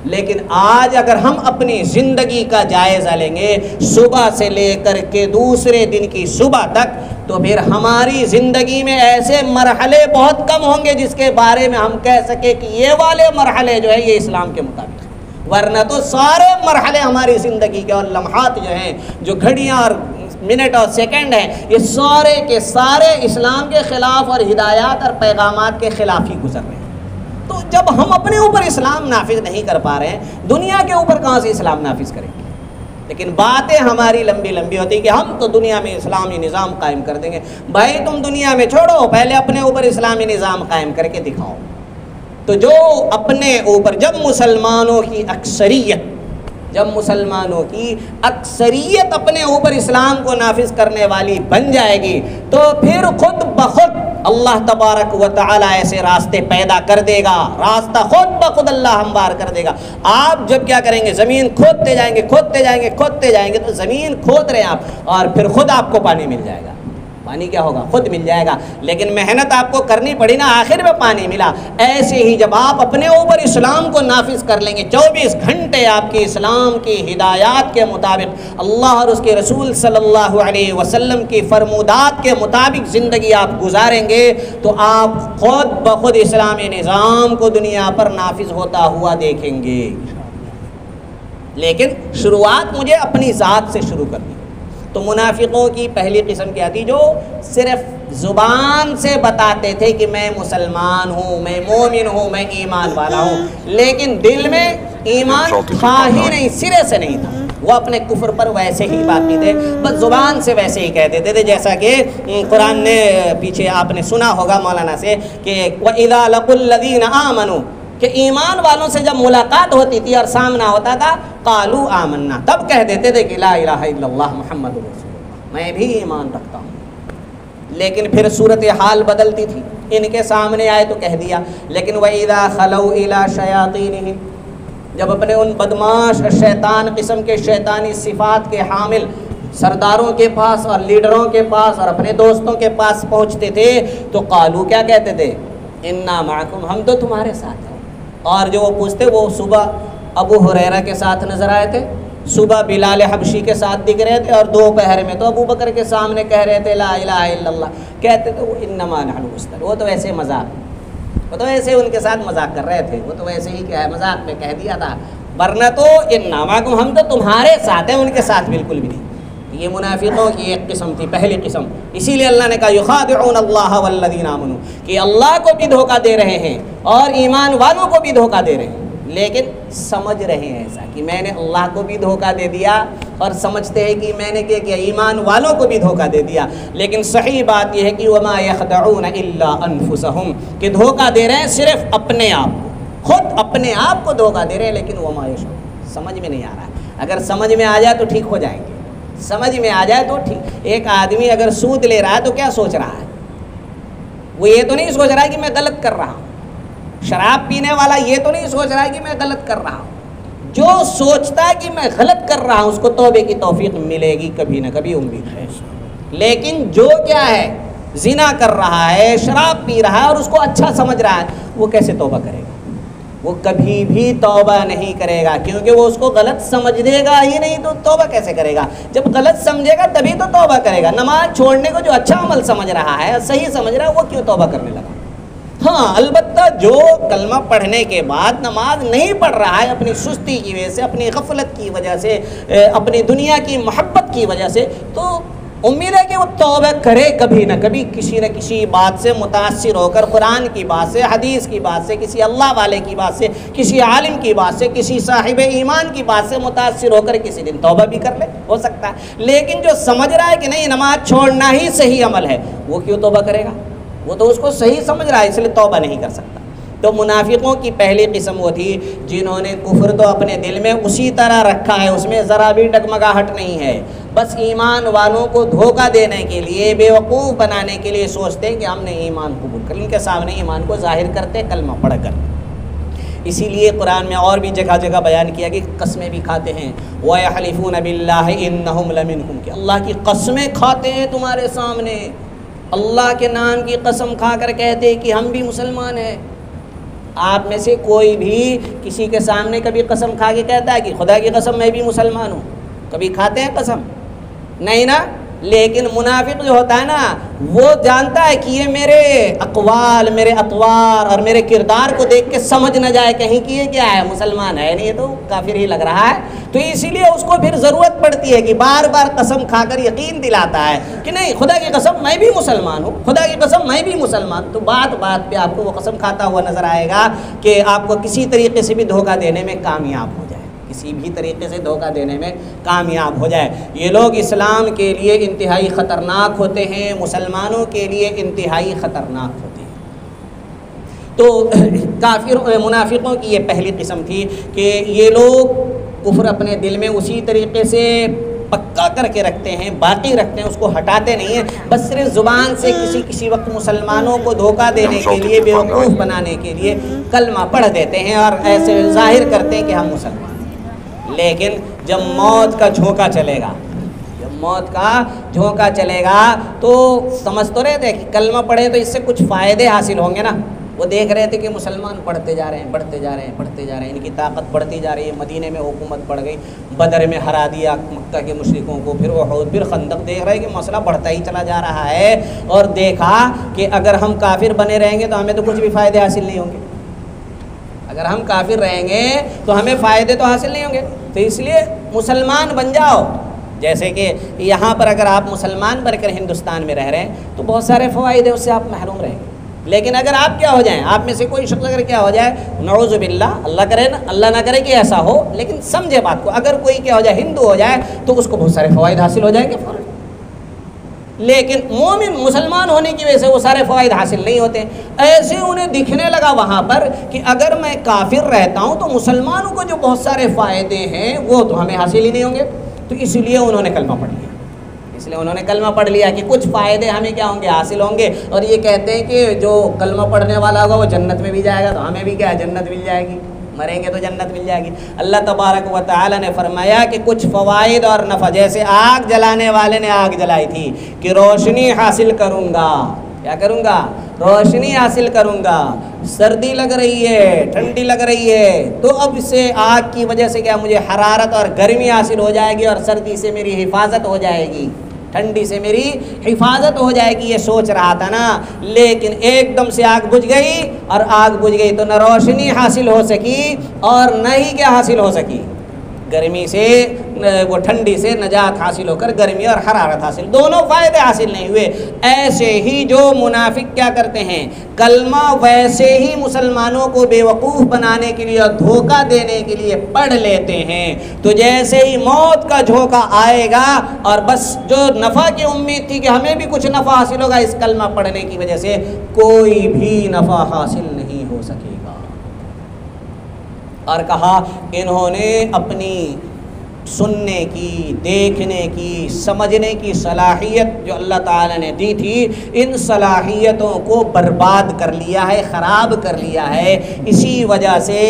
لیکن آج اگر ہم اپنی زندگی کا جائزہ لیں گے، صبح سے لے کر کے دوسرے دن کی صبح تک، تو پھر ہماری زندگی میں ایسے مرحلے بہت کم ہوں گے جس کے بارے میں ہم کہہ سکیں کہ یہ والے مرحلے جو ہے یہ اسلام کے مطابق ہیں، ورنہ تو سارے مرحلے ہماری زندگی کے اور لمحات جو ہیں، جو گھڑیاں اور منٹ اور سیکنڈ ہیں، یہ سارے کے سارے اسلام کے خلاف اور ہدایات اور پیغامات کے خلاف ہی گزر رہے ہیں۔ تو جب ہم اپنے اوپر اسلام نافذ نہیں کر پا رہے ہیں، دنیا کے اوپر کہاں سے اسلام نافذ کریں گے؟ لیکن باتیں ہماری لمبی لمبی ہوتی کہ ہم تو دنیا میں اسلامی نظام قائم کر دیں گے۔ بھائی تم دنیا میں چھوڑو، پہلے اپنے اوپر اسلامی نظام قائم کر کے دکھاؤ۔ تو جو اپنے اوپر، جب مسلمانوں کی اکثریت اپنے اوپر اسلام کو نافذ کرنے والی بن جائے گی، تو پھر خود بخود اللہ تبارک و تعالی ایسے راستے پیدا کر دے گا، راستہ خود بخود اللہ ہموار کر دے گا۔ آپ جب کیا کریں گے، زمین کھودتے جائیں گے تو زمین کھود رہے ہیں آپ، اور پھر خود آپ کو پانی مل جائے گا۔ پانی کیا ہوگا؟ خود مل جائے گا، لیکن محنت آپ کو کرنی پڑی نا، آخر میں پانی ملا۔ ایسے ہی جب آپ اپنے اوپر اسلام کو نافذ کر لیں گے، 24 گھنٹے آپ کی اسلام کی ہدایات کے مطابق، اللہ اور اس کے رسول صلی اللہ علیہ وسلم کی فرمودات کے مطابق زندگی آپ گزاریں گے، تو آپ خود بخود اسلامی نظام کو دنیا پر نافذ ہوتا ہوا دیکھیں گے۔ لیکن شروعات مجھے اپنی ذات سے شروع کرنی، تو منافقوں کی پہلی قسم کیا تھی؟ جو صرف زبان سے بتاتے تھے کہ میں مسلمان ہوں، میں مومن ہوں، میں ایمان والا ہوں، لیکن دل میں ایمان تھا ہی نہیں، سرے سے نہیں تھا، وہ اپنے کفر پر ویسے ہی باقی تھے، بس زبان سے ویسے ہی کہہ دیتے تھے، جیسا کہ قرآن نے پیچھے آپ نے سنا ہوگا مولانا سے کہ وَإِذَا لَقُوا الَّذِينَ آمَنُوا، کہ ایمان والوں سے جب ملاقات ہوتی تھی اور سامنا ہوتا تھا، قالوا آمنا، تب کہہ دیتے تھے کہ لا الہ الا اللہ محمد رسول اللہ، میں بھی ایمان رکھتا ہوں، لیکن پھر صورتحال بدلتی تھی، ان کے سامنے آئے تو کہہ دیا، لیکن وَإِذَا خَلَوْا إِلَىٰ شَيَاطِينِهِمْ، جب اپنے ان بدماش شیطان قسم کے شیطانی صفات کے حامل سرداروں کے پاس اور لیڈروں کے پاس اور اپنے دوستوں کے پاس پہنچتے تھے تو قالو کیا کہتے تھے؟ انا معکم، ہم تو تمہارے ساتھ ہیں، اور جو وہ پوچھتے وہ صبح ابو ہریرہ کے ساتھ نظر آئے تھے، صبح بلال حبشی کے ساتھ دکھ رہے تھے، اور دوپہر میں تو ابو بکر کے سامنے کہہ رہے تھے لا الہ الا اللہ، کہتے تھے وہ انما نحن مستہزئون، وہ تو ایسے مذاق، وہ تو ایسے ان کے ساتھ مذاق کر رہے تھے، وہ تو ویسے ہی کیا ہے مذاق میں کہہ دیا تھا، ورنہ تو انا معکم، ہم تو تمہارے ساتھ ہیں، ان کے ساتھ بالکل بھی نہیں۔ یہ منافقوں کی ایک قسم تھی، پہلی قسم، اسی لیے اللہ نے کہا یخادعون اللہ والذین آمنوا، کہ اللہ کو بھی دھوکہ دے رہے ہیں اور ایمان والوں کو بھی دھوکہ دے رہے ہیں، لیکن سمجھ رہے ہیں ایسا کہ میں نے اللہ کو بھی دھوکہ دے دیا، اور سمجھتے ہیں کہ میں نے کیا ایمان والوں کو بھی دھوکہ دے دیا، لیکن صحیح بات یہ ہے کہ وما یخدعون الا انفسهم، کہ دھوکہ دے رہے ہیں صرف اپنے آپ کو، خود اپنے آپ کو دھوکہ دے رہے ہیں، لیکن وما یشعرون، سمجھ میں نہیں آ رہا ہے، اگر سمجھ میں آ جائے تو ٹھیک ہو جائیں گے، سمجھ میں آ جائے تو ٹھیک۔ ایک آدمی اگر سود لے رہا ہے تو کیا سوچ رہا ہے؟ وہ یہ تو نہیں سوچ رہا ہے کہ میں غلط کر رہا ہوں، شراب پینے والا یہ تو نہیں سوچ رہا ہے کہ میں غلط کر رہا ہوں، جو سوچتا ہے کہ میں غلط کر رہا ہوں اس کو توبے کی توفیق ملے گی کبھی نہ کبھی، امید ہے، لیکن جو کیا ہے زنا کر رہا ہے، شراب پی رہا ہے اور اس کو اچھا سمجھ رہا ہے، وہ کیسے توبہ کرے گا؟ وہ کبھی بھی توبہ نہیں کرے گا، کیونکہ وہ اس کو غلط سمجھ دے گا ہی نہیں، تو توبہ کیسے کرے گا؟ جب غلط سمجھے گا تبھی تو توبہ کرے گا۔ نماز چھوڑنے کو جو اچھا عمل سمجھ رہا ہے، صحیح سمجھ رہا ہے، وہ کیوں توبہ کرنے لگا؟ ہاں البتہ جو کلمہ پڑھنے کے بعد نماز نہیں پڑھ رہا ہے اپنی سستی کی وجہ سے، اپنی غفلت کی وجہ سے، اپنی دنیا کی محبت کی وجہ سے، تو امید ہے کہ وہ توبہ کرے کبھی نہ کبھی، کسی نہ کسی بات سے متاثر ہو کر، قرآن کی بات سے، حدیث کی بات سے، کسی اللہ والے کی بات سے، کسی عالم کی بات سے، کسی صاحب ایمان کی بات سے متاثر ہو کر کسی دن توبہ بھی کر لے، ہو سکتا ہے، لیکن جو سمجھ رہا ہے کہ نہیں نماز چھوڑنا ہی صحیح عمل ہے، وہ کیوں توبہ کرے گا؟ وہ تو اس کو صحیح سمجھ رہا ہے، اس لیے توبہ نہیں کر سکتا۔ تو منافقوں کی پہلی قسم وہ تھی جنہوں نے کفر تو اپنے دل میں اسی طرح رکھا ہے، اس میں ذرا بھی ڈگمگاہٹ نہیں ہے، بس ایمان والوں کو دھوکہ دینے کے لیے، بیوقوف بنانے کے لیے سوچتے ہیں کہ ہم نے ایمان قبول کر، ان کے سامنے ایمان کو ظاہر کرتے کلمہ پڑھ کر۔ اسی لیے قرآن میں اور بھی جگہ جگہ بیان کیا کہ قسمیں بھی کھاتے ہیں، وَيَحْلِفُونَ بِاللَّهِ إِنَّهُمْ لَمِنْكُمْ، کہ اللہ کی قسمیں کھاتے ہیں تمہارے سامنے، اللہ کے نام کی قسم کھا کر کہتے ہیں کہ ہم بھی مسلمان ہیں۔ آپ میں سے کوئی بھی کسی کے سامنے کبھی قسم کھا کے کہتا ہے کہ خدا کی قسم میں بھی مسلمان ہوں؟ کبھی کھاتے ہیں قسم؟ نہیں نا۔ لیکن منافق جو ہوتا ہے نا، وہ جانتا ہے کہ یہ میرے اقوال، میرے اطوار اور میرے کردار کو دیکھ کے سمجھ نہ جائے کہیں کہ یہ کیا ہے، مسلمان ہے نہیں، یہ تو کافر ہی لگ رہا ہے، تو اسی لیے اس کو پھر ضرورت پڑتی ہے کہ بار بار قسم کھا کر یقین دلاتا ہے کہ نہیں خدا کی قسم میں بھی مسلمان ہوں، خدا کی قسم میں بھی مسلمان، تو بات بات پہ آپ کو وہ قسم کھاتا ہوا نظر آئے گا کہ آپ کو کسی طریقے سے بھی دھوکہ دینے میں کامیاب ہو جائے، کسی بھی طریقے سے دھوکہ دینے میں کامیاب ہو جائے۔ یہ لوگ اسلام کے لیے انتہائی خطرناک ہوتے ہیں، مسلمانوں کے لیے انتہائی خطرناک ہوتے ہیں۔ تو کافر منافقوں کی یہ پہلی قسم تھی کہ یہ لوگ کفر اپنے دل میں اسی طریقے سے پکا کر کے رکھتے ہیں، باقی رکھتے ہیں، اس کو ہٹاتے نہیں ہیں، بس صرف زبان سے کسی وقت مسلمانوں کو دھوکہ دینے کے لیے، بیوقوف بنانے کے لیے کلمہ پڑھ دیتے ہیں اور ایسے ظاہر کرتے ہیں کہ ہم مسلمان ہیں۔ لیکن جب موت کا جھونکا چلے گا، جب موت کا جھونکا چلے گا تو سمجھ تو رہے تھے کہ کلمہ پڑھیں تو اس سے کچھ فائدے حاصل ہوں گے نا۔ وہ دیکھ رہے تھے کہ مسلمان پڑھتے جا رہے ہیں، بڑھتے جا رہے ہیں، بڑھتے جا رہے ہیں، ان کی طاقت بڑھتی جا رہی ہے، مدینے میں حکومت بڑھ گئی، بدر میں ہرا دیا مکہ کے مشرکوں کو، پھر احد، پھر خندق، دیکھ رہے ہیں کہ مسئلہ بڑھتا ہی چلا جا رہا ہے، اور دیکھا کہ اگر ہم کافر بنے رہیں گے تو ہمیں تو کچھ بھی فائدے حاصل نہیں ہوں گے، اگر ہم کافر رہیں گے تو ہمیں فائدے تو حاصل نہیں ہوں گے، تو اس لیے مسلمان بن جاؤ جیسے کہ یہاں پر اگر آپ مسلمان بن کر ہندوستان میں رہ رہے ہیں تو بہت سارے فوائد ہیں، اس سے آپ محروم رہیں گے۔ لیکن اگر آپ کیا ہو جائیں، آپ میں سے کوئی شخص اگر کیا ہو جائے، نعوذ باللہ، اللہ کرے نا، اللہ نہ کرے کہ ایسا ہو، لیکن سمجھے بات کو، اگر کوئی کیا ہو جائے ہندو ہو جائے تو اس کو بہت سارے فوائد حاصل ہو جائیں گے فوراً، لیکن مومن مسلمان ہونے کی وجہ سے وہ سارے فوائد حاصل نہیں ہوتے۔ ایسے انہیں دکھنے لگا وہاں پر کہ اگر میں کافر رہتا ہوں تو مسلمانوں کو جو بہت سارے فائدے ہیں وہ تو ہمیں حاصل ہی نہیں ہوں گے، تو اس لیے انہوں نے کلمہ پڑھ لیا، اس لیے انہوں نے کلمہ پڑھ لیا کہ کچھ فائدے ہمیں کیا ہوں گے، حاصل ہوں گے۔ اور یہ کہتے ہیں کہ جو کلمہ پڑھنے والا ہوگا وہ جنت میں بھی جائے گا، تو ہمیں بھی کیا ہے، جنت مل جائے گی، مریں گے تو جنت مل جائے گی۔ اللہ تبارک و تعالی نے فرمایا کہ کچھ فوائد اور نفع، جیسے آگ جلانے والے نے آگ جلائی تھی کہ روشنی حاصل کروں گا، کیا کروں گا، روشنی حاصل کروں گا، سردی لگ رہی ہے، ٹھنڈی لگ رہی ہے، تو اب سے آگ کی وجہ سے کیا مجھے حرارت اور گرمی حاصل ہو جائے گی، اور سردی سے میری حفاظت ہو جائے گی، ٹھنڈی سے میری حفاظت ہو جائے گی، یہ سوچ رہا تھا نا، لیکن ایک دم سے آگ بجھ گئی، اور آگ بجھ گئی تو نہ روشنی حاصل ہو سکی اور نہ ہی کیا حاصل ہو سکی، گرمی سے، وہ ٹھنڈی سے نجات حاصل ہو کر گرمی اور حرارت حاصل، دونوں فائدے حاصل نہیں ہوئے۔ ایسے ہی جو منافق کیا کرتے ہیں، کلمہ ویسے ہی مسلمانوں کو بیوقوف بنانے کے لیے اور دھوکہ دینے کے لیے پڑھ لیتے ہیں، تو جیسے ہی موت کا جھونکا آئے گا اور بس جو نفع کی امید تھی کہ ہمیں بھی کچھ نفع حاصل ہوگا اس کلمہ پڑھنے کی وجہ سے، کوئی بھی نفع حاصل نہیں ہو سکے گا۔ اور کہا انہوں نے اپنی سننے کی، دیکھنے کی، سمجھنے کی صلاحیت جو اللہ تعالیٰ نے دی تھی، ان صلاحیتوں کو برباد کر لیا ہے، خراب کر لیا ہے۔ اسی وجہ سے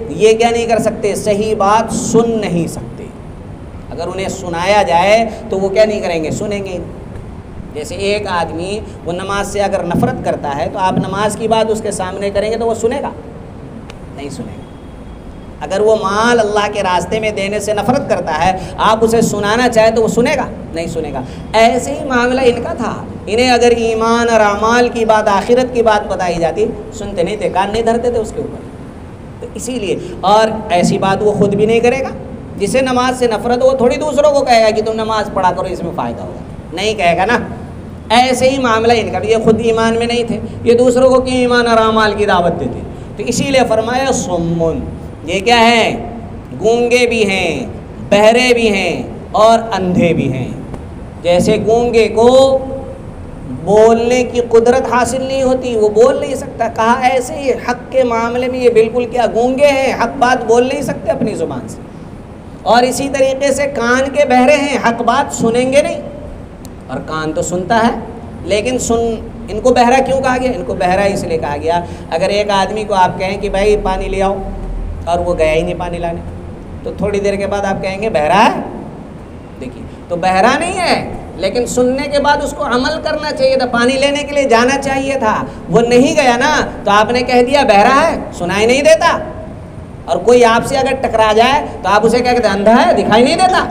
یہ کیا نہیں کر سکتے، صحیح بات سن نہیں سکتے۔ اگر انہیں سنایا جائے تو وہ کیا نہیں کریں گے، سنیں گے۔ جیسے ایک آدمی وہ نماز سے اگر نفرت کرتا ہے تو آپ نماز کی بات اس کے سامنے کریں گے تو وہ سنے گا، نہیں سنے گا۔ اگر وہ مال اللہ کے راستے میں دینے سے نفرت کرتا ہے، آپ اسے سنانا چاہے تو وہ سنے گا، نہیں سنے گا۔ ایسے ہی معاملہ ان کا تھا، انہیں اگر ایمان اور اعمال کی بات، آخرت کی بات بتائی جاتی، سنتے نہیں تھے، کان نہیں دھرتے تھے اس کے اوپر۔ تو اسی لیے، اور ایسی بات وہ خود بھی نہیں کرے گا، جسے نماز سے نفرت وہ تھوڑی دوسروں کو کہے گا کہ تم نماز پڑھا کرو اس میں فائدہ ہوگا، نہیں کہے گا نا۔ ایسے ہی معاملہ ان کا بھی، یہ خود ایمان میں نہیں تھے، یہ دوسروں کو کیوں ایمان اور اعمال کی دعوت دیتے۔ تو اسی لیے فرمایا سمن، یہ کیا ہے، گونگے بھی ہیں، بہرے بھی ہیں اور اندھے بھی ہیں۔ جیسے گونگے کو بولنے کی قدرت حاصل نہیں ہوتی، وہ بول نہیں سکتا، کہا ایسے ہی حق کے معاملے میں یہ بالکل کیا گونگے ہیں، حق بات بول نہیں سکتے اپنی زبان سے۔ اور اسی طریقے سے کان کے بہرے ہیں، حق بات سنیں گے نہیں، اور کان تو سنتا ہے لیکن ان کو بہرا کیوں کہا گیا، ان کو بہرا اس لیے کہا گیا، اگر ایک آدمی کو آپ کہیں کہ بھائی پانی لے آؤ اور وہ گیا ہی نہیں پانی لانے، تو تھوڑی دیر کے بعد آپ کہیں گے بہرا ہے، دیکھیے تو بہرا نہیں ہے، لیکن سننے کے بعد اس کو عمل کرنا چاہیے تھا، پانی لینے کے لیے جانا چاہیے تھا، وہ نہیں گیا نا، تو آپ نے کہہ دیا بہرا ہے، سنائی نہیں دیتا۔ اور کوئی آپ سے اگر ٹکرا جائے تو آپ اسے کیا کہتے ہیں، اندھا ہے، دکھائی نہیں دیتا۔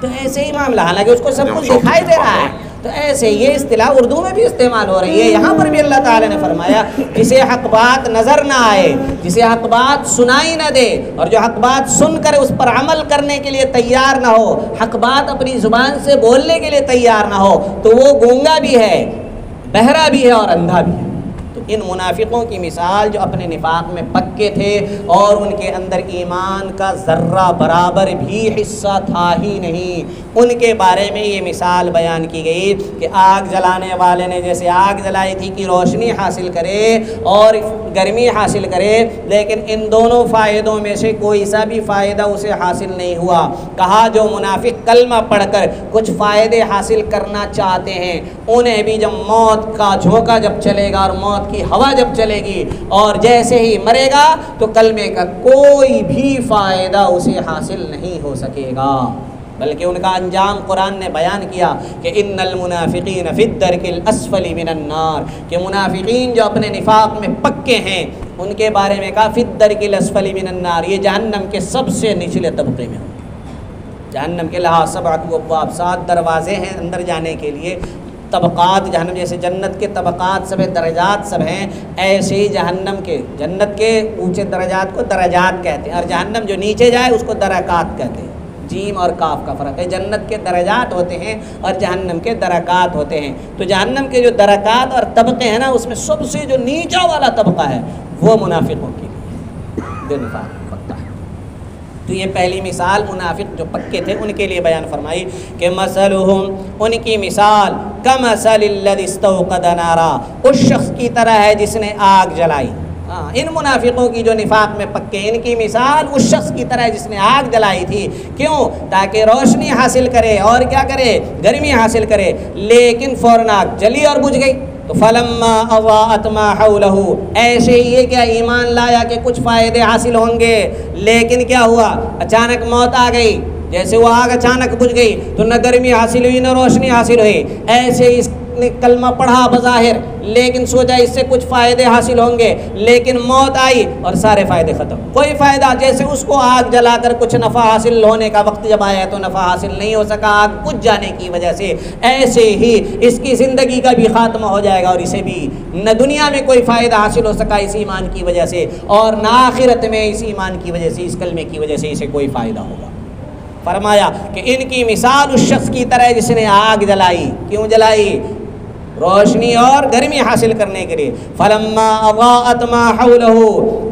تو ایسے ہی معاملہ، حالانکہ اس کو سب کچھ دکھائی دے رہا ہے۔ تو ایسے یہ اصطلاح اردو میں بھی استعمال ہو رہی ہے، یہاں پر بھی اللہ تعالیٰ نے فرمایا جسے حق بات نظر نہ آئے، جسے حق بات سنائی نہ دے، اور جو حق بات سن کر اس پر عمل کرنے کے لیے تیار نہ ہو، حق بات اپنی زبان سے بولنے کے لیے تیار نہ ہو، تو وہ گونگا بھی ہے، بہرا بھی ہے اور اندھا بھی ہے۔ تو ان منافقوں کی مثال جو اپنے نفاق میں پکے تھے اور ان کے اندر ایمان کا ذرہ برابر بھی حصہ تھا ہی نہیں، ان کے بارے میں یہ مثال بیان کی گئی کہ آگ جلانے والے نے جیسے آگ جلائی تھی کہ روشنی حاصل کرے اور گرمی حاصل کرے، لیکن ان دونوں فائدوں میں سے کوئی سا بھی فائدہ اسے حاصل نہیں ہوا۔ کہا جو منافق کلمہ پڑھ کر کچھ فائدے حاصل کرنا چاہتے ہیں، انہیں بھی جب موت کا جھونکا جب چلے گا اور موت کی ہوا جب چلے گی اور جیسے ہی مرے گا تو کلمے کا کوئی بھی فائدہ اسے حاصل نہیں ہو سکے گا، بلکہ ان کا انجام قرآن نے بیان کیا کہ ان المنافقین فی الدرک الاسفل من النار، کہ منافقین جو اپنے نفاق میں پکے ہیں ان کے بارے میں کہا فی الدرک الاسفل من النار، یہ جہنم کے سب سے نچلے طبقے میں ہوں گے۔ جہنم کے لحاظ سبعۃ ابواب، 7 دروازے ہیں اندر جانے کے لیے، طبقات جہنم، جیسے جنت کے طبقات سب درجات سب ہیں، ایسے ہی جہنم کے، جنت کے اونچے درجات کو درجات کہتے ہیں، اور جہنم جو نیچے جائے اس کو درکات کہتے ہیں۔ جیم اور کاف کا فرق ہے. جنت کے درجات ہوتے ہیں اور جہنم کے درکات ہوتے ہیں. تو جہنم کے جو درکات اور طبقے ہیں نا، اس میں سب سے جو نیچا والا طبقہ ہے وہ منافقوں کے لیے جو نفاق پکا ہے. تو یہ پہلی مثال منافق جو پکے تھے ان کے لیے بیان فرمائی کہ مثلہم، ان کی مثال کمثل الذی استوقد نارا، اس شخص کی طرح ہے جس نے آگ جلائی. ان منافقوں کی جو نفاق میں پکے، ان کی مثال اس شخص کی طرح جس نے آگ جلائی تھی. کیوں؟ تاکہ روشنی حاصل کرے اور کیا کرے، گرمی حاصل کرے. لیکن فوراً آگ جلی اور بجھ گئی. تو فلما اضاءت ما حولہ، ایسے ہی یہ کیا ایمان لایا کہ کچھ فائدے حاصل ہوں گے، لیکن کیا ہوا، اچانک موت آ گئی. جیسے وہ آگ اچانک بجھ گئی تو نہ گرمی حاصل ہوئی نہ روشنی حاصل ہوئی. ایسے ہی اس نے کلمہ پڑھا بظاہر، لیکن سوچا اس سے کچھ فائدے حاصل ہوں گے، لیکن موت آئی اور سارے فائدے ختم. کوئی فائدہ، جیسے اس کو آگ جلا کر کچھ نفع حاصل ہونے کا وقت جب آیا تو نفع حاصل نہیں ہو سکا آگ بجھ جانے کی وجہ سے. ایسے ہی اس کی زندگی کا بھی خاتمہ ہو جائے گا اور اسے بھی نہ دنیا میں کوئی فائدہ حاصل ہو سکا اس ایمان کی وجہ سے، اور نہ آخرت میں اس ایمان کی وجہ سے، اس کلمے کی وجہ سے اسے کوئی فائدہ ہوگا. فرمایا کہ ان کی مثال اس شخص کی طرح جس نے آگ جلائی. کیوں جلائی؟ روشنی اور گرمی حاصل کرنے کے لیے. فلما اضاءت ما حولہ،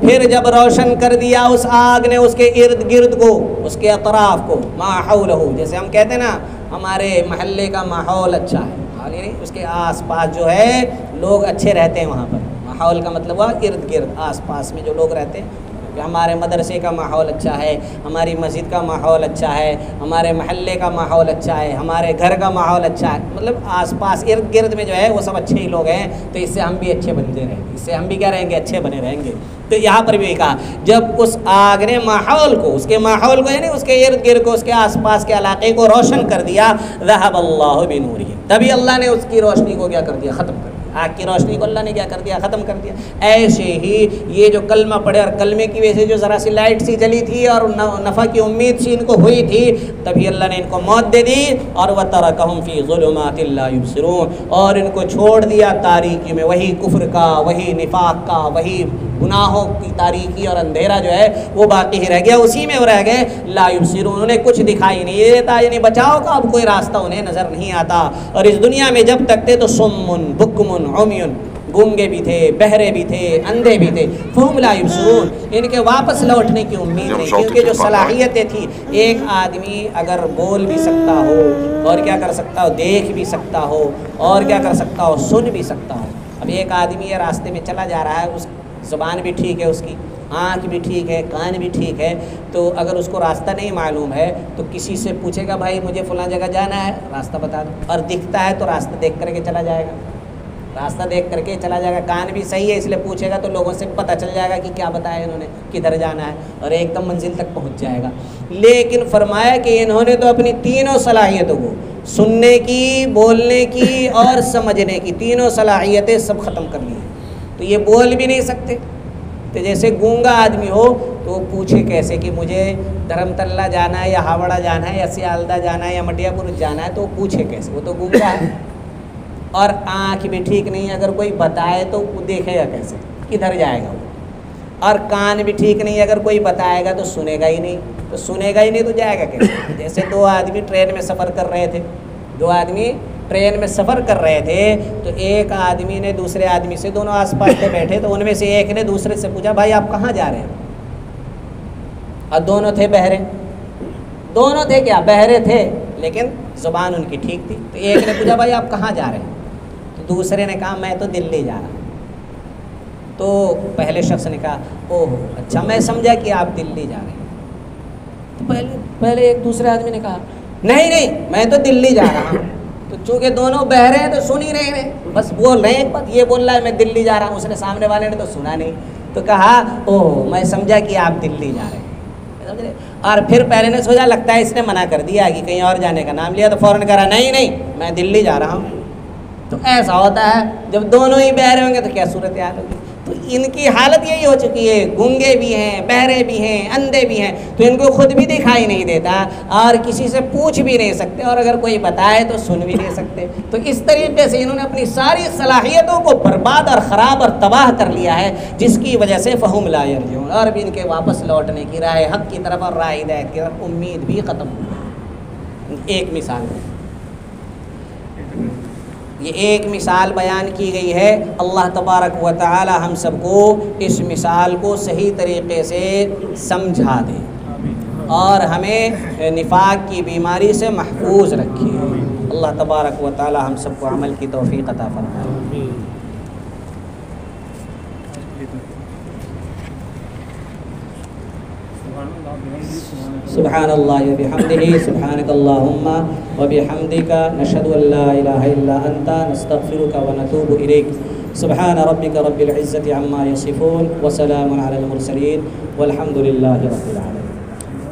پھر جب روشن کر دیا اس آگ نے اس کے ارد گرد کو، اس کے اطراف کو. ما حولہ، جیسے ہم کہتے ہیں نا ہمارے محلے کا ماحول اچھا ہے، یعنی اس کے آس پاس جو ہے لوگ اچھے رہتے ہیں. وہاں پر ماحول کا مطلب ہوا ارد گرد، آس پاس میں جو لوگ رہتے ہیں. کہ ہمارے مدرسے کا ماحول اچھا ہے، ہماری مسجد کا ماحول اچھا ہے، ہمارے محلے کا ماحول اچھا ہے، ہمارے گھر کا ماحول اچھا ہے. مطلب آس پاس ارد گرد میں جو ہے وہ سب اچھے ہی لوگ ہیں، تو اس سے ہم بھی اچھے بنتے رہیں گے، اس سے ہم بھی کیا رہیں گے، اچھے بنے رہیں گے. تو یہاں پر بھی کہا جب اس آگ نے ماحول کو، اس کے ماحول کو یعنی اس کے ارد گرد کو، اس کے آس پاس کے علاقے کو روشن کر دیا. ذهب اللہ بنورہم، تبھی اللہ نے اس کی روشنی کو کیا کر دیا، ختم کر دیا. آگ کی روشنی کو اللہ نے کیا کر دیا، ختم کر دیا. ایسے ہی یہ جو کلمہ پڑھے اور کلمے کی وجہ سے جو ذرا سی لائٹ سی جلی تھی اور نفع کی امید سی ان کو ہوئی تھی، تبھی اللہ نے ان کو موت دے دی. اور وَتَرَكَهُمْ فِي ظُلُمَاتٍ لَا يُبْصِرُونَ، اور ان کو چھوڑ دیا تاریکی میں، وہی کفر کا، وہی نفاق کا، وہی گناہوں کی تاریکی اور اندھیرا جو ہے وہ باقی ہی رہ گیا، اسی میں وہ رہ گئے. لا یبصرون، انہیں کچھ دکھائی نہیں دیتا، یعنی بچاؤ کا اب کوئی راستہ انہیں نظر نہیں آتا. اور اس دنیا میں جب تک تھے تو سمن بکمن عمیون، گونگے بھی تھے، بہرے بھی تھے، اندھے بھی تھے. فہم لا یبصرون، ان کے واپس لوٹنے کی امید نہیں، کیونکہ جو صلاحیتیں تھی، ایک آدمی اگر بول بھی سکتا ہو اور کیا کر سکتا ہو، دیکھ بھی سکتا ہو اور کیا کر سکتا ہو، سن بھی سکتا ہو. اب ایک آدمی راستے میں چلا جا رہا ہے، اس زبان بھی ٹھیک ہے، اس کی آنکھ بھی ٹھیک ہے، کان بھی ٹھیک ہے، تو اگر اس کو راستہ نہیں معلوم ہے تو کسی سے پوچھے گا بھائی مجھے فلاں جگہ جانا ہے، راستہ بتا دو. اور دکھتا ہے تو راستہ دیکھ کر کے چلا جائے گا، راستہ دیکھ کر کے چلا جائے گا. کان بھی صحیح ہے اس لیے پوچھے گا تو لوگوں سے پتہ چل جائے گا کہ کیا بتایا انہوں نے، کدھر جانا ہے، اور ایک دم منزل تک پہنچ جائے گا. لیکن فرمایا کہ انہوں نے تو اپنی تینوں صلاحیتوں کو، سننے کی، بولنے کی اور سمجھنے کی، تینوں صلاحیتیں سب ختم کر لی. تو یہ بول بھی نہیں سکتے. تو جیسے گونگا آدمی ہو تو وہ پوچھے کیسے کہ مجھے دھرم تلہ جانا ہے یا ہاوڑہ جانا ہے یا سیالدہ جانا ہے یا مٹیا پور جانا ہے، تو وہ پوچھے کیسے، وہ تو گونگا ہے. اور آنکھ بھی ٹھیک نہیں، اگر کوئی بتائے تو وہ دیکھے گا کیسے، کدھر جائے گا وہ. اور کان بھی ٹھیک نہیں، اگر کوئی بتائے گا تو سنے گا ہی نہیں، تو سنے گا ہی نہیں تو جائے گا کیسے. جیسے دو آدمی ٹرین میں سفر کر رہے تھے، دو آدمی ٹرین میں سفر کر رہے تھے، تو ایک آدمی نے دوسرے آدمی سے، دونوں آس پاس تھے بیٹھے، تو ان میں سے ایک نے دوسرے سے پوچھا بھائی آپ کہاں جا رہے ہیں. اور دونوں تھے بہرے، دونوں تھے کیا، بہرے تھے، لیکن زبان ان کی ٹھیک تھی. تو ایک نے پوچھا بھائی آپ کہاں جا رہے ہیں، تو دوسرے نے کہا میں تو دلی جا رہا ہوں. تو پہلے شخص نے کہا اوہ اچھا، میں سمجھا کہ آپ دلی جا رہے ہیں. تو پہلے ایک دوسرے آدمی نے کہا نہیں میں تو دلی جا رہا ہوں. تو چونکہ دونوں بہرے ہیں تو سن ہی نہیں رہے، بس بول رہے ہیں ایک بات، یہ بول رہا ہے میں دلی جا رہا ہوں، اس نے سامنے والے نے تو سنا نہیں. تو کہا اوہ میں سمجھا کہ آپ دلی جا رہے ہیں، سمجھ رہے. اور پھر پہلے نے سوچا لگتا ہے اس نے منع کر دیا کہ کہیں اور جانے کا نام لیا، تو فوراً کہا نہیں میں دلی جا رہا ہوں. تو ایسا ہوتا ہے جب دونوں ہی بہرے ہوں گے تو کیا صورتحال ہوگی. تو ان کی حالت یہی ہو چکی ہے، گونگے بھی ہیں، بہرے بھی ہیں، اندھے بھی ہیں، تو ان کو خود بھی دکھائی نہیں دیتا اور کسی سے پوچھ بھی نہیں سکتے، اور اگر کوئی بتائے تو سن بھی نہیں سکتے۔ تو اس طریقے سے انہوں نے اپنی ساری صلاحیتوں کو برباد اور خراب اور تباہ کر لیا ہے، جس کی وجہ سے فہم لا یرجعون، اور بھی ان کے واپس لوٹنے کی، راہ حق کی طرف اور راہ ہدایت کی طرف امید بھی ختم ہو گئی۔ ایک مثال ہے، یہ ایک مثال بیان کی گئی ہے۔ اللہ تبارک و تعالی ہم سب کو اس مثال کو صحیح طریقے سے سمجھا دے اور ہمیں نفاق کی بیماری سے محفوظ رکھے۔ اللہ تبارک و تعالی ہم سب کو عمل کی توفیق عطا فرمائے۔ سبحان اللہ وبحمدہ، سبحانک اللہم وبحمدک، نشہد ان لا الہ الا انت، نستغفرک ونتوب الیک۔ سبحان ربک رب العزة عما یصفون، وسلام علی المرسلین، والحمد للہ رب العالمین۔